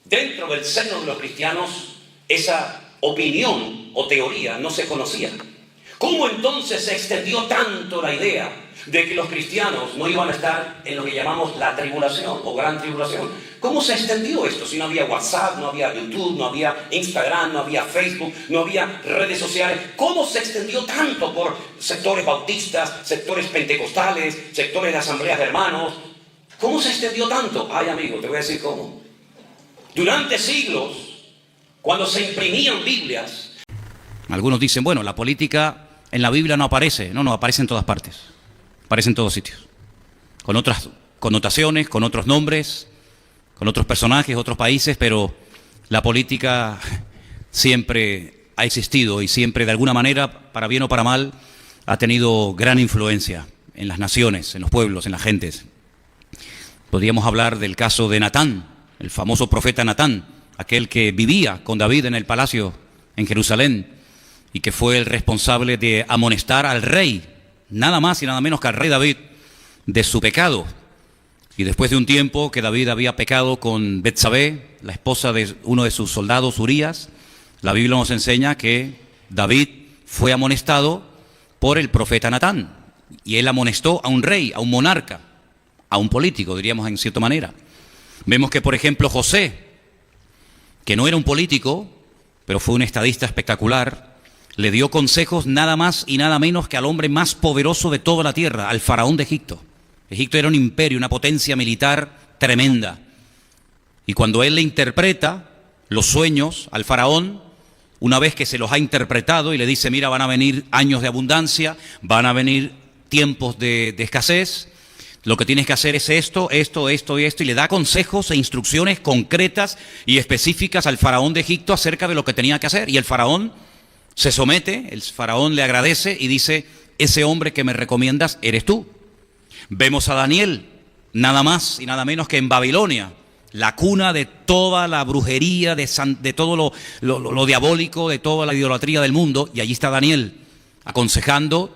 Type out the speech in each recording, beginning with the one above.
Dentro del seno de los cristianos, esa opinión o teoría no se conocía. ¿Cómo entonces se extendió tanto la idea de que los cristianos no iban a estar en lo que llamamos la tribulación o gran tribulación? ¿Cómo se extendió esto? Si no había WhatsApp, no había YouTube, no había Instagram, no había Facebook, no había redes sociales. ¿Cómo se extendió tanto por sectores bautistas, sectores pentecostales, sectores de asambleas de hermanos? ¿Cómo se extendió tanto? Ay, amigo, te voy a decir cómo. Durante siglos, cuando se imprimían Biblias. Algunos dicen, bueno, la política en la Biblia no aparece. No, aparece en todas partes. Aparece en todos sitios. Con otras connotaciones, con otros nombres, con otros personajes, otros países, pero la política siempre ha existido y siempre, de alguna manera, para bien o para mal, ha tenido gran influencia en las naciones, en los pueblos, en las gentes. Podríamos hablar del caso de Natán, el famoso profeta Natán, aquel que vivía con David en el palacio en Jerusalén y que fue el responsable de amonestar al rey, nada más y nada menos que al rey David, de su pecado. Y después de un tiempo que David había pecado con Betsabé, la esposa de uno de sus soldados, Urías, la Biblia nos enseña que David fue amonestado por el profeta Natán. Y él amonestó a un rey, a un monarca, a un político, diríamos en cierta manera. Vemos que, por ejemplo, José, que no era un político, pero fue un estadista espectacular, le dio consejos nada más y nada menos que al hombre más poderoso de toda la tierra, al faraón de Egipto. Egipto era un imperio, una potencia militar tremenda. Y cuando él le interpreta los sueños al faraón, una vez que se los ha interpretado y le dice, mira, van a venir años de abundancia, van a venir tiempos de escasez, lo que tienes que hacer es esto, esto, esto y esto, y le da consejos e instrucciones concretas y específicas al faraón de Egipto acerca de lo que tenía que hacer. Y el faraón se somete, el faraón le agradece y dice, ese hombre que me recomiendas eres tú. Vemos a Daniel, nada más y nada menos que en Babilonia, la cuna de toda la brujería, de todo lo diabólico, de toda la idolatría del mundo, y allí está Daniel aconsejando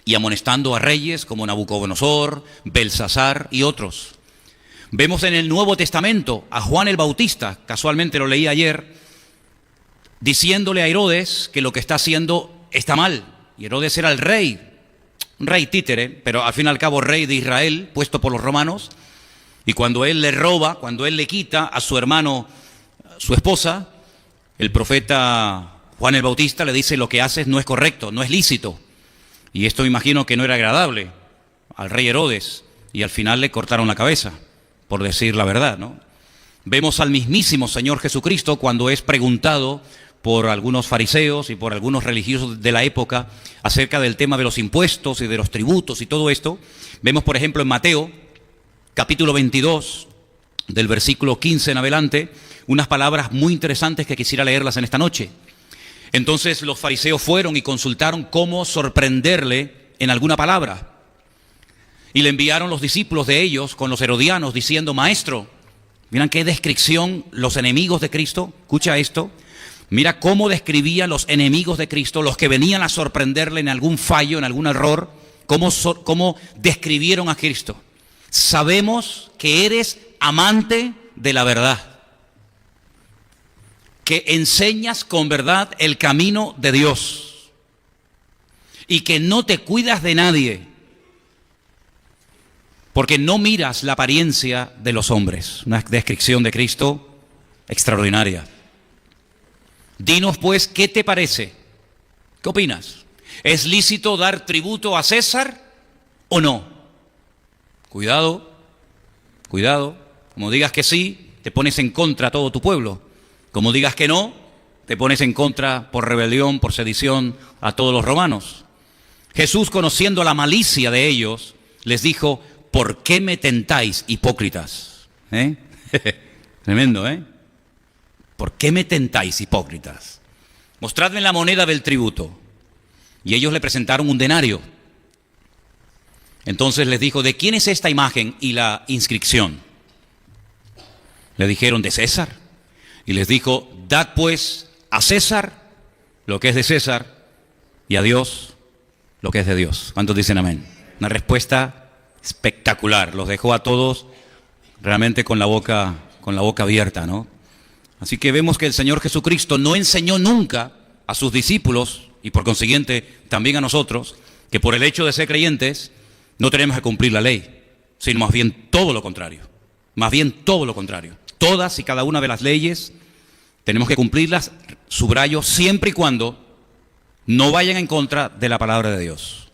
y amonestando a reyes como Nabucodonosor, Belsasar y otros. Vemos en el Nuevo Testamento a Juan el Bautista, casualmente lo leí ayer, diciéndole a Herodes que lo que está haciendo está mal. Y Herodes era el rey, un rey títere, pero al fin y al cabo rey de Israel, puesto por los romanos. Y cuando él le roba, cuando él le quita a su hermano su esposa, el profeta Juan el Bautista le dice, lo que haces no es correcto, no es lícito. Y esto me imagino que no era agradable al rey Herodes, y al final le cortaron la cabeza, por decir la verdad, ¿no? Vemos al mismísimo Señor Jesucristo cuando es preguntado por algunos fariseos y por algunos religiosos de la época acerca del tema de los impuestos y de los tributos y todo esto. Vemos, por ejemplo, en Mateo, capítulo 22, del versículo 15 en adelante, unas palabras muy interesantes que quisiera leerlas en esta noche. Entonces los fariseos fueron y consultaron cómo sorprenderle en alguna palabra. Y le enviaron los discípulos de ellos con los herodianos diciendo, maestro, miren qué descripción los enemigos de Cristo, escucha esto, mira cómo describían los enemigos de Cristo, los que venían a sorprenderle en algún fallo, en algún error, cómo describieron a Cristo. Sabemos que eres amante de la verdad, que enseñas con verdad el camino de Dios y que no te cuidas de nadie, porque no miras la apariencia de los hombres. Una descripción de Cristo extraordinaria. Dinos pues, ¿qué te parece? ¿Qué opinas? ¿Es lícito dar tributo a César o no? Cuidado, cuidado. Como digas que sí, te pones en contra a todo tu pueblo. Como digas que no, te pones en contra por rebelión, por sedición a todos los romanos. Jesús, conociendo la malicia de ellos, les dijo, ¿por qué me tentáis, hipócritas? Tremendo, ¿eh? ¿Por qué me tentáis, hipócritas? Mostradme la moneda del tributo. Y ellos le presentaron un denario. Entonces les dijo, ¿de quién es esta imagen y la inscripción? Le dijeron, de César. Y les dijo, dad pues a César lo que es de César y a Dios lo que es de Dios. ¿Cuántos dicen amén? Una respuesta espectacular. Los dejó a todos realmente con la boca abierta, ¿no? Así que vemos que el Señor Jesucristo no enseñó nunca a sus discípulos, y por consiguiente también a nosotros, que por el hecho de ser creyentes no tenemos que cumplir la ley, sino más bien todo lo contrario. Más bien todo lo contrario. Todas y cada una de las leyes tenemos que cumplirlas, subrayo, siempre y cuando no vayan en contra de la palabra de Dios.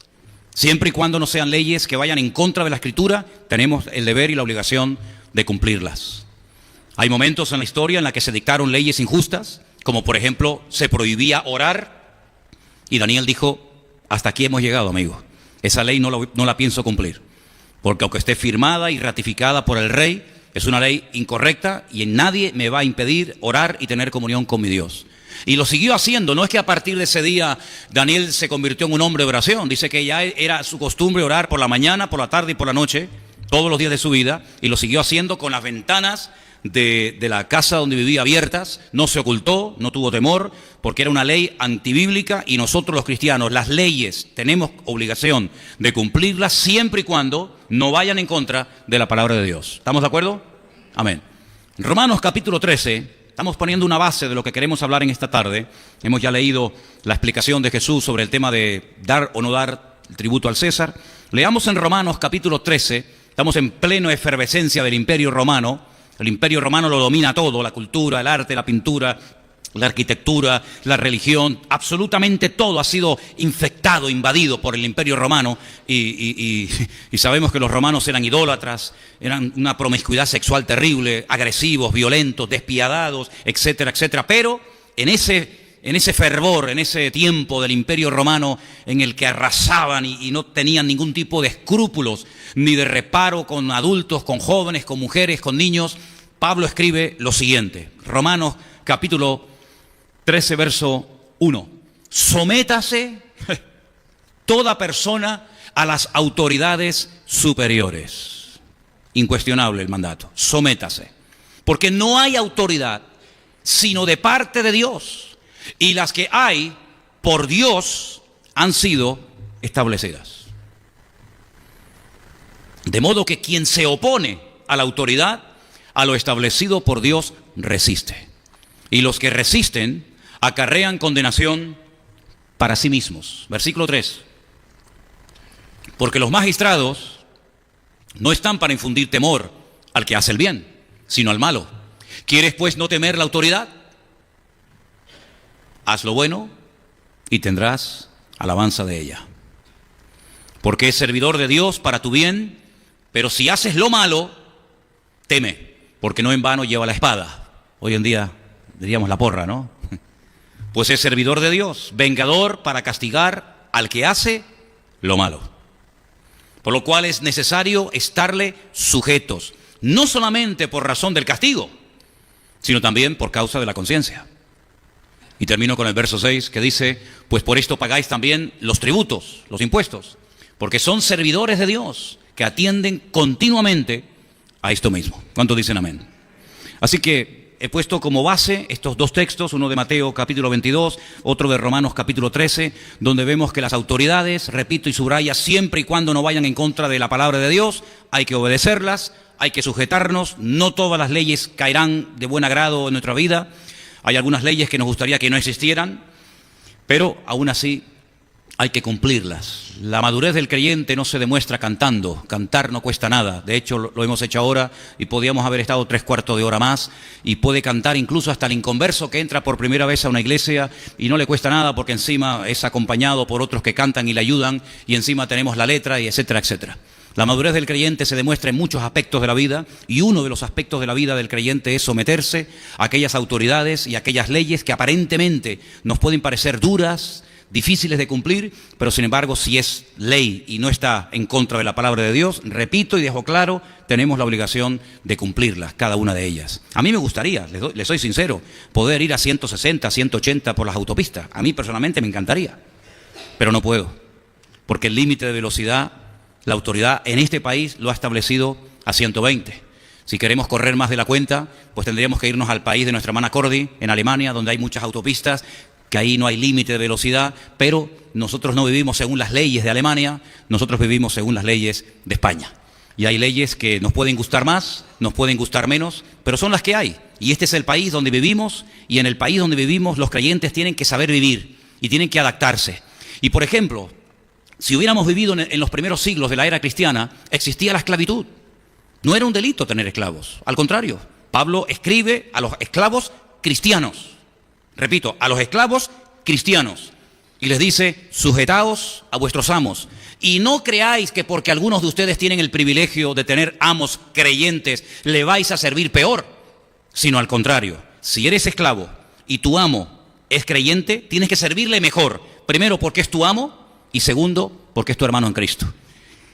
Siempre y cuando no sean leyes que vayan en contra de la Escritura, tenemos el deber y la obligación de cumplirlas. Hay momentos en la historia en la que se dictaron leyes injustas, como por ejemplo se prohibía orar, y Daniel dijo: hasta aquí hemos llegado, amigo. Esa ley no la pienso cumplir, porque aunque esté firmada y ratificada por el rey, es una ley incorrecta y nadie me va a impedir orar y tener comunión con mi Dios. Y lo siguió haciendo. No es que a partir de ese día Daniel se convirtió en un hombre de oración. Dice que ya era su costumbre orar por la mañana, por la tarde y por la noche, todos los días de su vida, y lo siguió haciendo con las ventanas de la casa donde vivía abiertas. No se ocultó, no tuvo temor, porque era una ley antibíblica, y nosotros los cristianos, las leyes, tenemos obligación de cumplirlas siempre y cuando no vayan en contra de la palabra de Dios. ¿Estamos de acuerdo? Amén. Romanos capítulo 13, estamos poniendo una base de lo que queremos hablar en esta tarde. Hemos ya leído la explicación de Jesús sobre el tema de dar o no dar el tributo al César. Leamos en Romanos capítulo 13, estamos en plena efervescencia del Imperio Romano. El Imperio Romano lo domina todo: la cultura, el arte, la pintura, la arquitectura, la religión, absolutamente todo ha sido infectado, invadido por el Imperio Romano, y sabemos que los romanos eran idólatras, eran una promiscuidad sexual terrible, agresivos, violentos, despiadados, etcétera, etcétera. Pero en ese fervor, en ese tiempo del Imperio Romano en el que arrasaban y no tenían ningún tipo de escrúpulos ni de reparo con adultos, con jóvenes, con mujeres, con niños, Pablo escribe lo siguiente, Romanos capítulo 13, verso 1. Sométase toda persona a las autoridades superiores. Incuestionable el mandato. Sométase. Porque no hay autoridad sino de parte de Dios. Y las que hay por Dios han sido establecidas. De modo que quien se opone a la autoridad, a lo establecido por Dios, resiste. Y los que resisten acarrean condenación para sí mismos. Versículo 3. Porque los magistrados no están para infundir temor al que hace el bien, sino al malo. ¿Quieres pues no temer la autoridad? Haz lo bueno y tendrás alabanza de ella. Porque es servidor de Dios para tu bien, pero si haces lo malo, teme, porque no en vano lleva la espada. Hoy en día diríamos la porra, ¿no? Pues es servidor de Dios, vengador para castigar al que hace lo malo. Por lo cual es necesario estarle sujetos, no solamente por razón del castigo, sino también por causa de la conciencia. Y termino con el verso 6 que dice: pues por esto pagáis también los tributos, los impuestos, porque son servidores de Dios que atienden continuamente a esto mismo. ¿Cuántos dicen amén? Así que he puesto como base estos dos textos, uno de Mateo capítulo 22, otro de Romanos capítulo 13, donde vemos que las autoridades, repito y subraya, siempre y cuando no vayan en contra de la palabra de Dios, hay que obedecerlas, hay que sujetarnos. No todas las leyes caerán de buen agrado en nuestra vida. Hay algunas leyes que nos gustaría que no existieran, pero aún así hay que cumplirlas. La madurez del creyente no se demuestra cantando. Cantar no cuesta nada. De hecho, lo hemos hecho ahora y podíamos haber estado 3/4 de hora más, y puede cantar incluso hasta el inconverso que entra por primera vez a una iglesia y no le cuesta nada, porque encima es acompañado por otros que cantan y le ayudan, y encima tenemos la letra, y etcétera, etcétera. La madurez del creyente se demuestra en muchos aspectos de la vida, y uno de los aspectos de la vida del creyente es someterse a aquellas autoridades y a aquellas leyes que aparentemente nos pueden parecer duras, difíciles de cumplir, pero sin embargo, si es ley y no está en contra de la palabra de Dios, repito y dejo claro, tenemos la obligación de cumplirlas, cada una de ellas. A mí me gustaría, les soy sincero, poder ir a 160, 180 por las autopistas. A mí personalmente me encantaría, pero no puedo, porque el límite de velocidad, la autoridad en este país lo ha establecido a 120. Si queremos correr más de la cuenta, pues tendríamos que irnos al país de nuestra hermana Cordy, en Alemania, donde hay muchas autopistas, que ahí no hay límite de velocidad, pero nosotros no vivimos según las leyes de Alemania, nosotros vivimos según las leyes de España. Y hay leyes que nos pueden gustar más, nos pueden gustar menos, pero son las que hay. Y este es el país donde vivimos, y en el país donde vivimos los creyentes tienen que saber vivir y tienen que adaptarse. Y por ejemplo, si hubiéramos vivido en los primeros siglos de la era cristiana, existía la esclavitud. No era un delito tener esclavos, al contrario. Pablo escribe a los esclavos cristianos. Repito, a los esclavos cristianos. Y les dice, sujetaos a vuestros amos. Y no creáis que porque algunos de ustedes tienen el privilegio de tener amos creyentes, le vais a servir peor. Sino al contrario, si eres esclavo y tu amo es creyente, tienes que servirle mejor. Primero porque es tu amo y segundo porque es tu hermano en Cristo.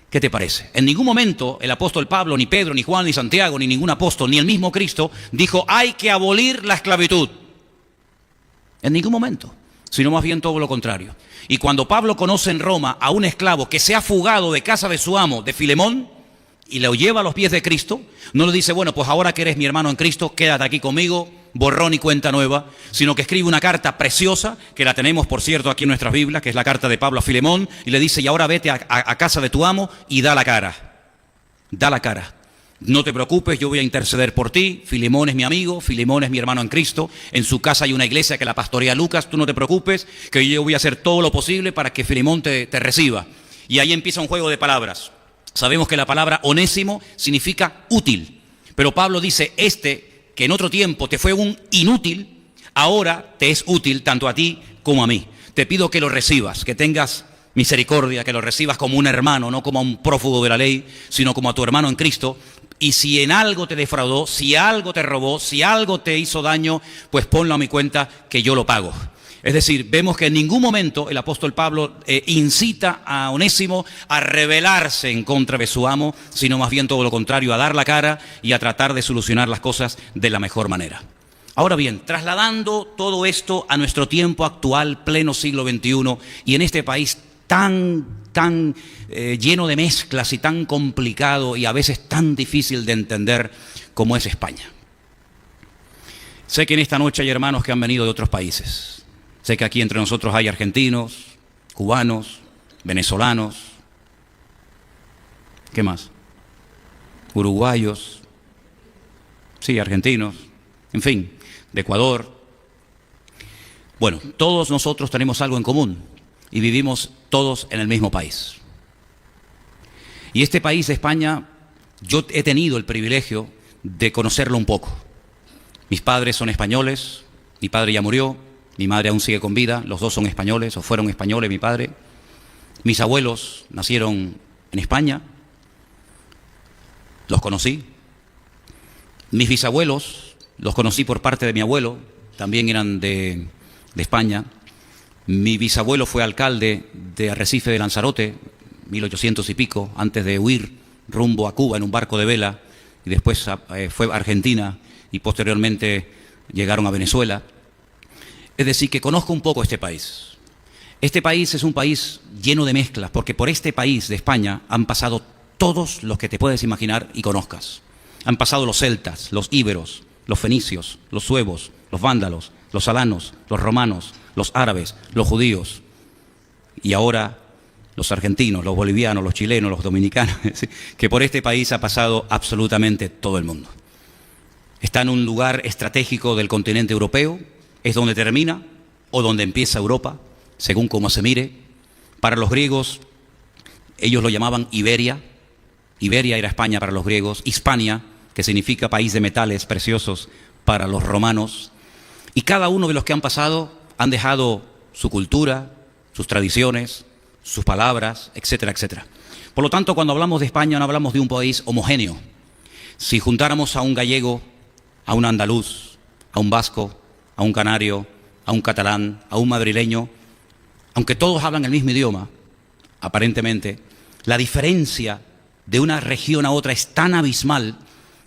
¿Qué te parece? En ningún momento el apóstol Pablo, ni Pedro, ni Juan, ni Santiago, ni ningún apóstol, ni el mismo Cristo dijo hay que abolir la esclavitud. En ningún momento, sino más bien todo lo contrario. Y cuando Pablo conoce en Roma a un esclavo que se ha fugado de casa de su amo, de Filemón, y lo lleva a los pies de Cristo, no le dice, bueno, pues ahora que eres mi hermano en Cristo, quédate aquí conmigo, borrón y cuenta nueva, sino que escribe una carta preciosa, que la tenemos, por cierto, aquí en nuestras Biblias, que es la carta de Pablo a Filemón, y le dice, y ahora vete a casa de tu amo y da la cara. Da la cara. No te preocupes, yo voy a interceder por ti. Filemón es mi amigo, Filemón es mi hermano en Cristo. En su casa hay una iglesia que la pastorea Lucas. Tú no te preocupes, que yo voy a hacer todo lo posible para que Filemón te reciba. Y ahí empieza un juego de palabras. Sabemos que la palabra onésimo significa útil. Pero Pablo dice, que en otro tiempo te fue un inútil, ahora te es útil tanto a ti como a mí. Te pido que lo recibas, que tengas misericordia, que lo recibas como un hermano, no como a un prófugo de la ley, sino como a tu hermano en Cristo. Y si en algo te defraudó, si algo te robó, si algo te hizo daño, pues ponlo a mi cuenta que yo lo pago. Es decir, vemos que en ningún momento el apóstol Pablo incita a Onésimo a rebelarse en contra de su amo, sino más bien todo lo contrario, a dar la cara y a tratar de solucionar las cosas de la mejor manera. Ahora bien, trasladando todo esto a nuestro tiempo actual, pleno siglo XXI, y en este país tan lleno de mezclas y tan complicado y a veces tan difícil de entender como es España. Sé que en esta noche hay hermanos que han venido de otros países. Sé que aquí entre nosotros hay argentinos, cubanos, venezolanos, ¿qué más? Uruguayos, sí, argentinos, en fin, de Ecuador. Bueno, todos nosotros tenemos algo en común y vivimos todos en el mismo país. Y este país de España, yo he tenido el privilegio de conocerlo un poco. Mis padres son españoles, mi padre ya murió, mi madre aún sigue con vida, los dos son españoles, o fueron españoles, mi padre. Mis abuelos nacieron en España, los conocí. Mis bisabuelos los conocí por parte de mi abuelo, también eran de España. Mi bisabuelo fue alcalde de Arrecife de Lanzarote, 1800 y pico, antes de huir rumbo a Cuba en un barco de vela, y después fue a Argentina y posteriormente llegaron a Venezuela. Es decir, que conozco un poco este país. Este país es un país lleno de mezclas, porque por este país de España han pasado todos los que te puedes imaginar y conozcas. Han pasado los celtas, los íberos, los fenicios, los suevos, los vándalos, los alanos, los romanos, los árabes, los judíos y ahora los argentinos, los bolivianos, los chilenos, los dominicanos, que por este país ha pasado absolutamente todo el mundo. Está en un lugar estratégico del continente europeo, es donde termina o donde empieza Europa, según cómo se mire. Para los griegos, ellos lo llamaban Iberia. Iberia era España para los griegos. Hispania, que significa país de metales preciosos, para los romanos. Y cada uno de los que han pasado han dejado su cultura, sus tradiciones, sus palabras, etcétera, etcétera. Por lo tanto, cuando hablamos de España no hablamos de un país homogéneo. Si juntáramos a un gallego, a un andaluz, a un vasco, a un canario, a un catalán, a un madrileño, aunque todos hablan el mismo idioma, aparentemente, la diferencia de una región a otra es tan abismal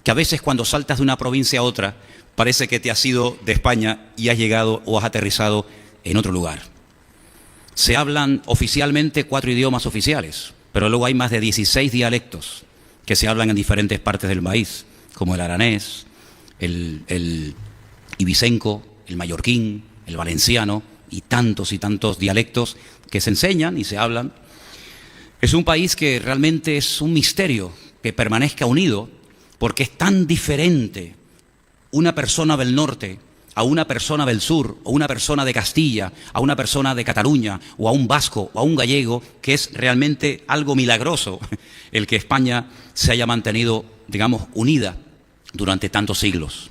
que a veces cuando saltas de una provincia a otra parece que te has ido de España y has llegado o has aterrizado en otro lugar. Se hablan oficialmente 4 idiomas oficiales, pero luego hay más de 16 dialectos que se hablan en diferentes partes del país, como el aranés, el ibicenco, el mallorquín, el valenciano y tantos dialectos que se enseñan y se hablan. Es un país que realmente es un misterio, que permanezca unido, porque es tan diferente una persona del norte a una persona del sur, o una persona de Castilla, a una persona de Cataluña, o a un vasco, o a un gallego, que es realmente algo milagroso el que España se haya mantenido, digamos, unida durante tantos siglos.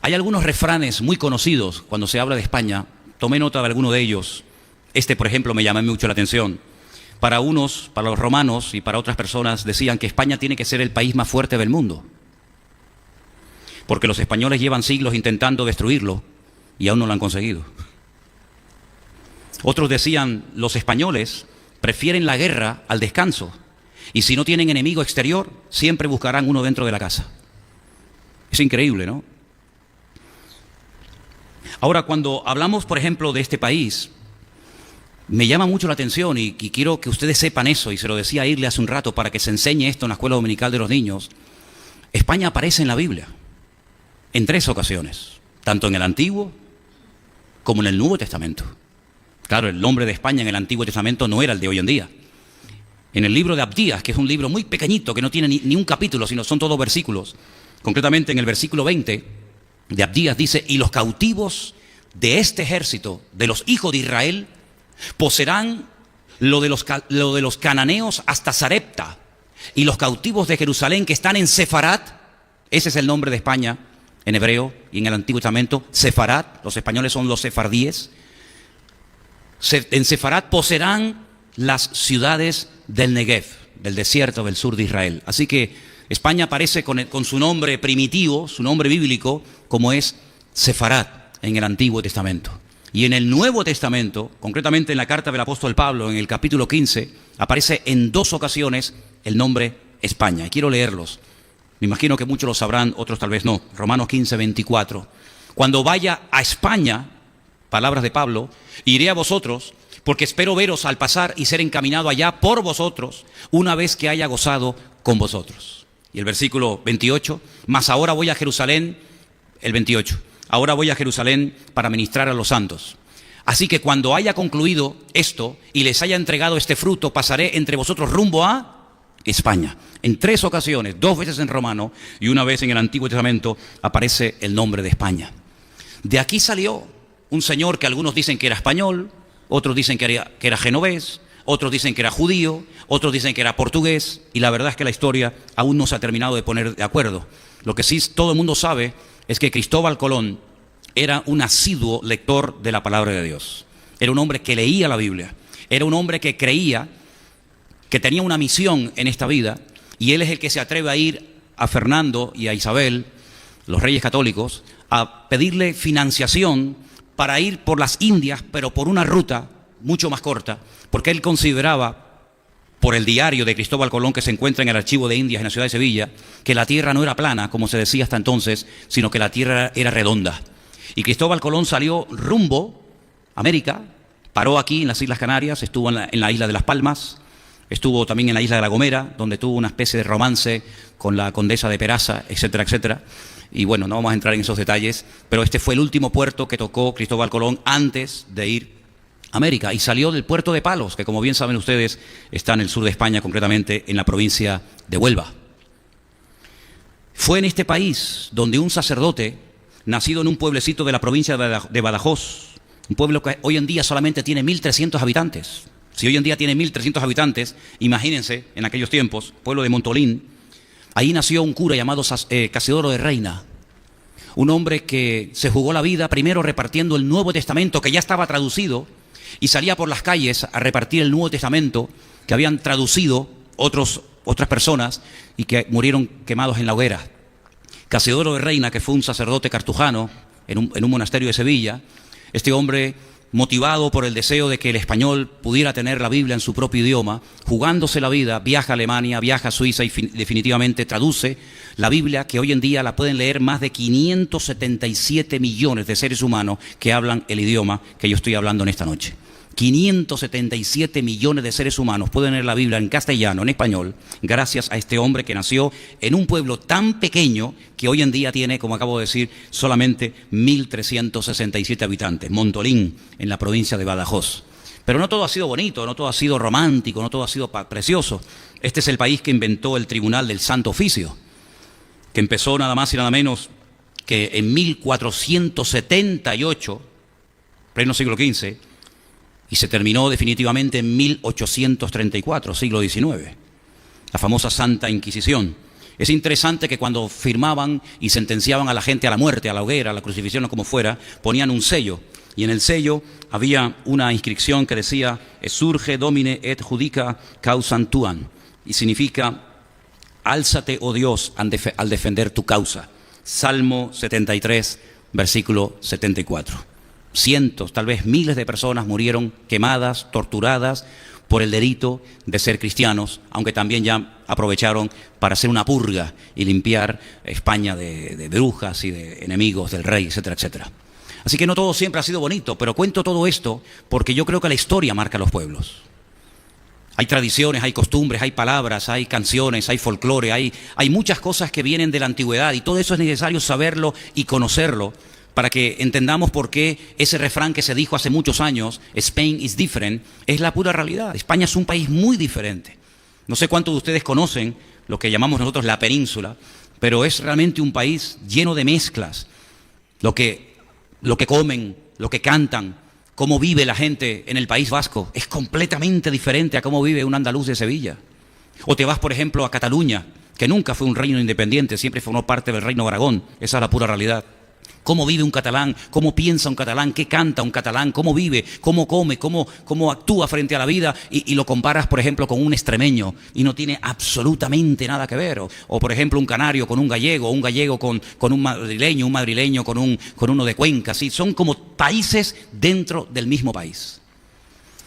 Hay algunos refranes muy conocidos cuando se habla de España. Tomé nota de alguno de ellos. Este, por ejemplo, me llamó mucho la atención. Para unos, para los romanos y para otras personas, decían que España tiene que ser el país más fuerte del mundo, porque los españoles llevan siglos intentando destruirlo y aún no lo han conseguido. Otros decían, los españoles prefieren la guerra al descanso, y si no tienen enemigo exterior, siempre buscarán uno dentro de la casa. Es increíble, ¿no? Ahora, cuando hablamos, por ejemplo, de este país, me llama mucho la atención y quiero que ustedes sepan eso, y se lo decía a Irle hace un rato para que se enseñe esto en la escuela dominical de los niños. España aparece en la Biblia en 3 ocasiones, tanto en el Antiguo como en el Nuevo Testamento. Claro, el nombre de España en el Antiguo Testamento no era el de hoy en día. En el libro de Abdías, que es un libro muy pequeñito, que no tiene ni un capítulo, sino son todos versículos, concretamente en el versículo 20 de Abdías dice: y los cautivos de este ejército, de los hijos de Israel, poseerán lo de los cananeos hasta Sarepta, y los cautivos de Jerusalén que están en Sefarat, ese es el nombre de España en hebreo y en el Antiguo Testamento, Sefarat, los españoles son los sefardíes, en Sefarat poseerán las ciudades del Negev, del desierto del sur de Israel. Así que España aparece con su nombre primitivo, su nombre bíblico, como es Sefarat en el Antiguo Testamento. Y en el Nuevo Testamento, concretamente en la carta del apóstol Pablo, en el capítulo 15, aparece en 2 ocasiones el nombre España. Y quiero leerlos. Me imagino que muchos lo sabrán, otros tal vez no. Romanos 15, 24. Cuando vaya a España, palabras de Pablo, iré a vosotros, porque espero veros al pasar y ser encaminado allá por vosotros, una vez que haya gozado con vosotros. Y el versículo 28, mas ahora voy a Jerusalén, el 28, ahora voy a Jerusalén para ministrar a los santos. Así que cuando haya concluido esto y les haya entregado este fruto, pasaré entre vosotros rumbo a España. En 3 ocasiones, 2 veces en romano y una vez en el Antiguo Testamento, aparece el nombre de España. De aquí salió un señor que algunos dicen que era español, otros dicen que era genovés, otros dicen que era judío, otros dicen que era portugués, y la verdad es que la historia aún no se ha terminado de poner de acuerdo. Lo que sí todo el mundo sabe es que Cristóbal Colón era un asiduo lector de la palabra de Dios. Era un hombre que leía la Biblia, era un hombre que creía que tenía una misión en esta vida, y él es el que se atreve a ir a Fernando y a Isabel, los reyes católicos, a pedirle financiación para ir por las Indias, pero por una ruta mucho más corta, porque él consideraba, por el diario de Cristóbal Colón que se encuentra en el Archivo de Indias en la ciudad de Sevilla, que la tierra no era plana, como se decía hasta entonces, sino que la tierra era redonda. Y Cristóbal Colón salió rumbo a América, paró aquí en las Islas Canarias, estuvo en la isla de Las Palmas, estuvo también en la isla de La Gomera, donde tuvo una especie de romance con la condesa de Peraza, etcétera, etcétera. Y bueno, no vamos a entrar en esos detalles, pero este fue el último puerto que tocó Cristóbal Colón antes de ir a América. Y salió del puerto de Palos, que como bien saben ustedes, está en el sur de España, concretamente en la provincia de Huelva. Fue en este país donde un sacerdote, nacido en un pueblecito de la provincia de Badajoz, un pueblo que hoy en día solamente tiene 1.300 habitantes. Si hoy en día tiene 1.300 habitantes, imagínense, en aquellos tiempos, pueblo de Montolín, ahí nació un cura llamado Casiodoro de Reina, un hombre que se jugó la vida primero repartiendo el Nuevo Testamento, que ya estaba traducido, y salía por las calles a repartir el Nuevo Testamento que habían traducido otras personas y que murieron quemados en la hoguera. Casiodoro de Reina, que fue un sacerdote cartujano en un monasterio de Sevilla, este hombre, motivado por el deseo de que el español pudiera tener la Biblia en su propio idioma, jugándose la vida, viaja a Alemania, viaja a Suiza y definitivamente traduce la Biblia, que hoy en día la pueden leer más de 577 millones de seres humanos que hablan el idioma que yo estoy hablando en esta noche. 577 millones de seres humanos pueden leer la Biblia en castellano, en español, gracias a este hombre que nació en un pueblo tan pequeño que hoy en día tiene, como acabo de decir, solamente 1.367 habitantes, Montolín, en la provincia de Badajoz. Pero no todo ha sido bonito, no todo ha sido romántico, no todo ha sido precioso. Este es el país que inventó el Tribunal del Santo Oficio, que empezó nada más y nada menos que en 1478, pleno siglo XV, y se terminó definitivamente en 1834, siglo XIX, la famosa Santa Inquisición. Es interesante que cuando firmaban y sentenciaban a la gente a la muerte, a la hoguera, a la crucifixión o como fuera, ponían un sello, y en el sello había una inscripción que decía «Surge Domine et judica causam tuam», y significa «Álzate, oh Dios, al defender tu causa». Salmo 73, versículo 74. Cientos, tal vez miles de personas murieron quemadas, torturadas por el delito de ser cristianos, aunque también ya aprovecharon para hacer una purga y limpiar España de brujas y de enemigos del rey, etcétera, etcétera. Así que no todo siempre ha sido bonito, pero cuento todo esto porque yo creo que la historia marca a los pueblos. Hay tradiciones, hay costumbres, hay palabras, hay canciones, hay folclore, hay muchas cosas que vienen de la antigüedad y todo eso es necesario saberlo y conocerlo para que entendamos por qué ese refrán que se dijo hace muchos años, Spain is different, es la pura realidad. España es un país muy diferente. No sé cuántos de ustedes conocen lo que llamamos nosotros la península, pero es realmente un país lleno de mezclas. Lo que comen, lo que cantan, cómo vive la gente en el País Vasco es completamente diferente a cómo vive un andaluz de Sevilla. O te vas, por ejemplo, a Cataluña, que nunca fue un reino independiente, siempre formó parte del reino de Aragón. Esa es la pura realidad. Cómo vive un catalán, cómo piensa un catalán, qué canta un catalán, cómo vive, cómo come, cómo actúa frente a la vida y lo comparas, por ejemplo, con un extremeño y no tiene absolutamente nada que ver. O por ejemplo, un canario con un gallego con un madrileño con uno de Cuenca. ¿Sí? Son como países dentro del mismo país.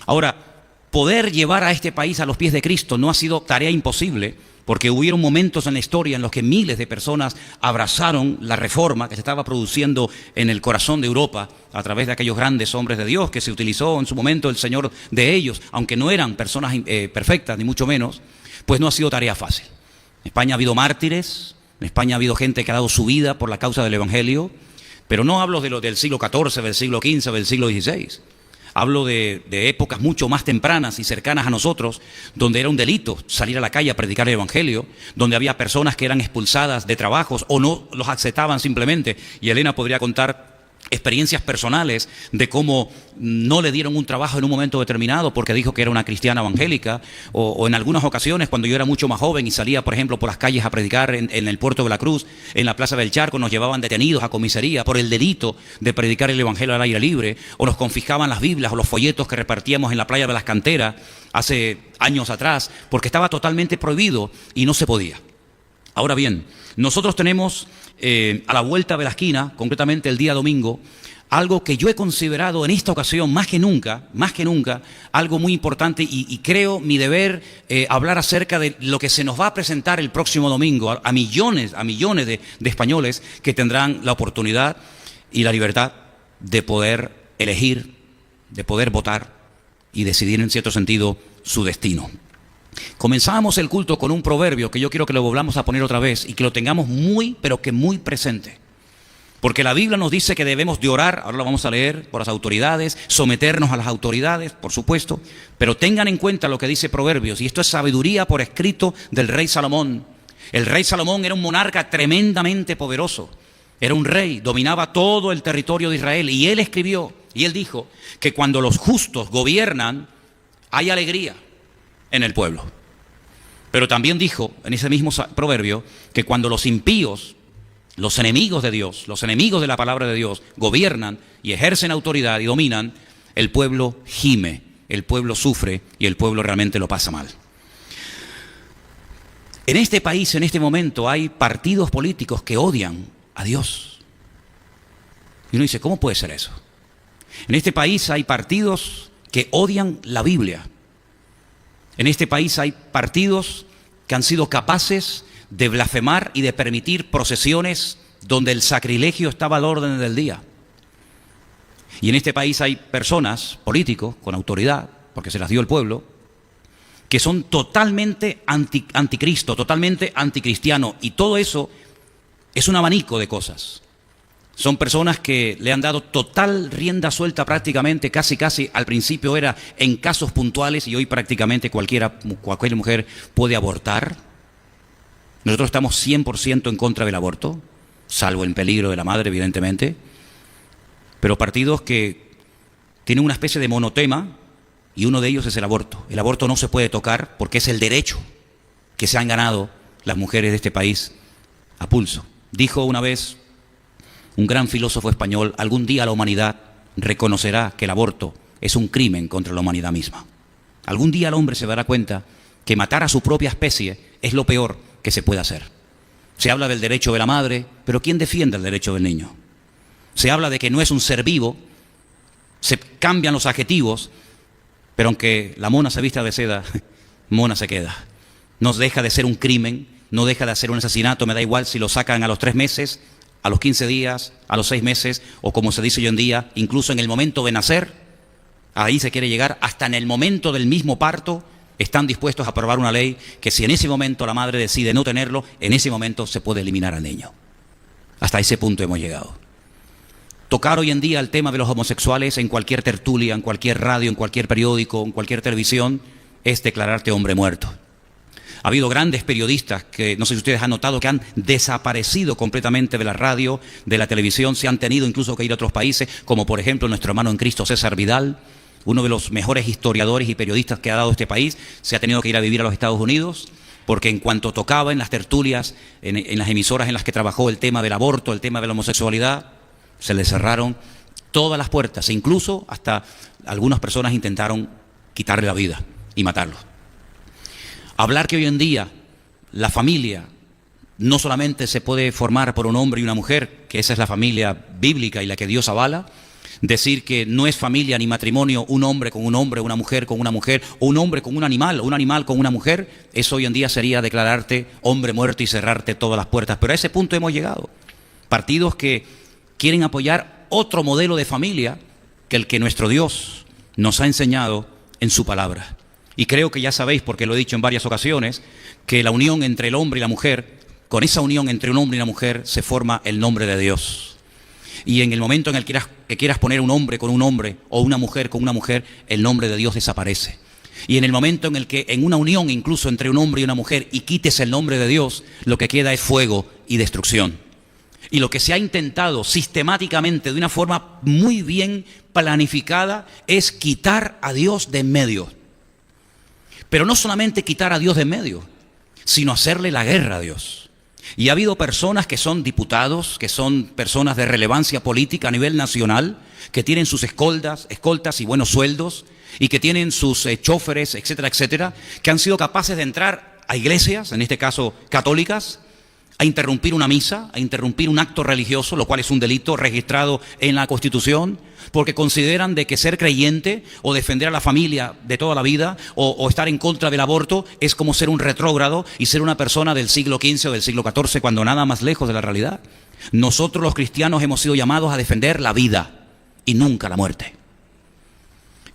Ahora, poder llevar a este país a los pies de Cristo no ha sido tarea imposible, porque hubieron momentos en la historia en los que miles de personas abrazaron la reforma que se estaba produciendo en el corazón de Europa a través de aquellos grandes hombres de Dios que se utilizó en su momento el Señor de ellos, aunque no eran personas perfectas, ni mucho menos, pues no ha sido tarea fácil. En España ha habido mártires, en España ha habido gente que ha dado su vida por la causa del Evangelio, pero no hablo del siglo XIV, del siglo XV, del siglo XVI. Hablo de épocas mucho más tempranas y cercanas a nosotros, donde era un delito salir a la calle a predicar el Evangelio, donde había personas que eran expulsadas de trabajos o no los aceptaban simplemente. Y Elena podría contar experiencias personales de cómo no le dieron un trabajo en un momento determinado porque dijo que era una cristiana evangélica, o en algunas ocasiones cuando yo era mucho más joven y salía, por ejemplo, por las calles a predicar en el Puerto de la Cruz, en la Plaza del Charco, nos llevaban detenidos a comisaría por el delito de predicar el Evangelio al aire libre, o nos confiscaban las Biblias o los folletos que repartíamos en la playa de las Canteras hace años atrás, porque estaba totalmente prohibido y no se podía. Ahora bien, nosotros tenemos a la vuelta de la esquina, concretamente el día domingo, algo que yo he considerado en esta ocasión más que nunca, algo muy importante y creo mi deber hablar acerca de lo que se nos va a presentar el próximo domingo a millones de españoles que tendrán la oportunidad y la libertad de poder elegir, de poder votar y decidir en cierto sentido su destino. Comenzábamos el culto con un proverbio que yo quiero que lo volvamos a poner otra vez y que lo tengamos muy, pero que muy presente. Porque la Biblia nos dice que debemos de orar, ahora lo vamos a leer, por las autoridades, someternos a las autoridades, por supuesto, pero tengan en cuenta lo que dice Proverbios, y esto es sabiduría por escrito del rey Salomón. El rey Salomón era un monarca tremendamente poderoso, era un rey, dominaba todo el territorio de Israel, y él escribió, y él dijo que cuando los justos gobiernan, hay alegría en el pueblo. Pero también dijo en ese mismo proverbio que cuando los impíos, los enemigos de Dios, los enemigos de la palabra de Dios, gobiernan y ejercen autoridad y dominan, el pueblo gime, el pueblo sufre y el pueblo realmente lo pasa mal. En este país, en este momento, hay partidos políticos que odian a Dios. Y uno dice, ¿cómo puede ser eso? En este país hay partidos que odian la Biblia. En este país hay partidos que han sido capaces de blasfemar y de permitir procesiones donde el sacrilegio estaba al orden del día. Y en este país hay personas, políticos, con autoridad, porque se las dio el pueblo, que son totalmente anticristo, totalmente anticristiano. Y todo eso es un abanico de cosas. Son personas que le han dado total rienda suelta prácticamente, casi al principio era en casos puntuales y hoy prácticamente cualquier mujer puede abortar. Nosotros estamos 100% en contra del aborto, salvo el peligro de la madre, evidentemente. Pero partidos que tienen una especie de monotema y uno de ellos es el aborto. El aborto no se puede tocar porque es el derecho que se han ganado las mujeres de este país a pulso. Dijo una vez un gran filósofo español: algún día la humanidad reconocerá que el aborto es un crimen contra la humanidad misma. Algún día el hombre se dará cuenta que matar a su propia especie es lo peor que se puede hacer. Se habla del derecho de la madre, pero ¿quién defiende el derecho del niño? Se habla de que no es un ser vivo, se cambian los adjetivos, pero aunque la mona se vista de seda, mona se queda. No deja de ser un crimen, no deja de ser un asesinato, me da igual si lo sacan a los 3 meses, a los 15 días, a los 6 meses, o como se dice hoy en día, incluso en el momento de nacer. Ahí se quiere llegar, hasta en el momento del mismo parto, están dispuestos a aprobar una ley que si en ese momento la madre decide no tenerlo, en ese momento se puede eliminar al niño. Hasta ese punto hemos llegado. Tocar hoy en día el tema de los homosexuales en cualquier tertulia, en cualquier radio, en cualquier periódico, en cualquier televisión, es declararte hombre muerto. Ha habido grandes periodistas que, no sé si ustedes han notado, que han desaparecido completamente de la radio, de la televisión, se han tenido incluso que ir a otros países, como por ejemplo nuestro hermano en Cristo César Vidal, uno de los mejores historiadores y periodistas que ha dado este país, se ha tenido que ir a vivir a los Estados Unidos, porque en cuanto tocaba en las tertulias, en las emisoras en las que trabajó el tema del aborto, el tema de la homosexualidad, se le cerraron todas las puertas, e incluso hasta algunas personas intentaron quitarle la vida y matarlo. Hablar que hoy en día la familia no solamente se puede formar por un hombre y una mujer, que esa es la familia bíblica y la que Dios avala, decir que no es familia ni matrimonio un hombre con un hombre, una mujer con una mujer, o un hombre con un animal con una mujer, eso hoy en día sería declararte hombre muerto y cerrarte todas las puertas. Pero a ese punto hemos llegado. Partidos que quieren apoyar otro modelo de familia que el que nuestro Dios nos ha enseñado en su palabra. Y creo que ya sabéis, porque lo he dicho en varias ocasiones, que la unión entre el hombre y la mujer, con esa unión entre un hombre y una mujer, se forma el nombre de Dios. Y en el momento en el que quieras poner un hombre con un hombre o una mujer con una mujer, el nombre de Dios desaparece. Y en el momento en el que en una unión incluso entre un hombre y una mujer y quites el nombre de Dios, lo que queda es fuego y destrucción. Y lo que se ha intentado sistemáticamente, de una forma muy bien planificada, es quitar a Dios de en medio. Pero no solamente quitar a Dios de en medio, sino hacerle la guerra a Dios. Y ha habido personas que son diputados, que son personas de relevancia política a nivel nacional, que tienen sus escoltas y buenos sueldos, y que tienen sus choferes, etcétera, etcétera, que han sido capaces de entrar a iglesias, en este caso católicas, a interrumpir una misa, a interrumpir un acto religioso, lo cual es un delito registrado en la Constitución, porque consideran de que ser creyente o defender a la familia de toda la vida o estar en contra del aborto es como ser un retrógrado y ser una persona del siglo XV o del siglo XIV, cuando nada más lejos de la realidad. Nosotros los cristianos hemos sido llamados a defender la vida y nunca la muerte.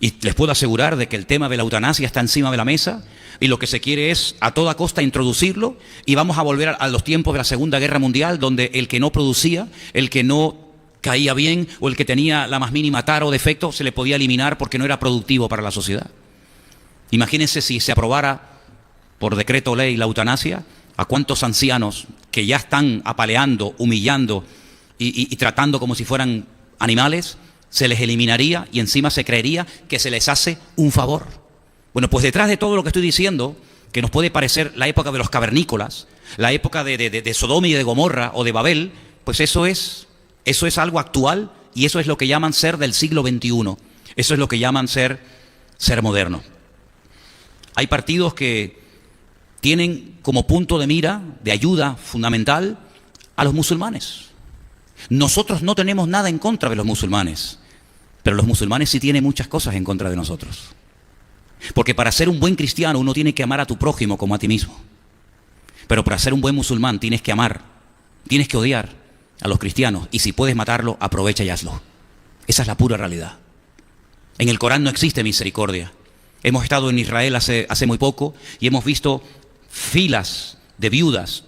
Y les puedo asegurar de que el tema de la eutanasia está encima de la mesa y lo que se quiere es a toda costa introducirlo, y vamos a volver a los tiempos de la Segunda Guerra Mundial, donde el que no producía, el que no caía bien o el que tenía la más mínima tara o defecto se le podía eliminar porque no era productivo para la sociedad. Imagínense si se aprobara por decreto ley la eutanasia, a cuántos ancianos que ya están apaleando, humillando y tratando como si fueran animales, se les eliminaría y encima se creería que se les hace un favor. Bueno, pues detrás de todo lo que estoy diciendo, que nos puede parecer la época de los cavernícolas, la época de Sodoma y de Gomorra o de Babel, pues eso es algo actual, y eso es lo que llaman ser del siglo XXI. Eso es lo que llaman ser moderno. Hay partidos que tienen como punto de mira, de ayuda fundamental, a los musulmanes. Nosotros no tenemos nada en contra de los musulmanes, pero los musulmanes sí tienen muchas cosas en contra de nosotros. Porque para ser un buen cristiano uno tiene que amar a tu prójimo como a ti mismo. Pero para ser un buen musulmán tienes que amar, tienes que odiar a los cristianos, y si puedes matarlo, aprovecha y hazlo. Esa es la pura realidad. En el Corán no existe misericordia. Hemos estado en Israel hace muy poco y hemos visto filas de viudas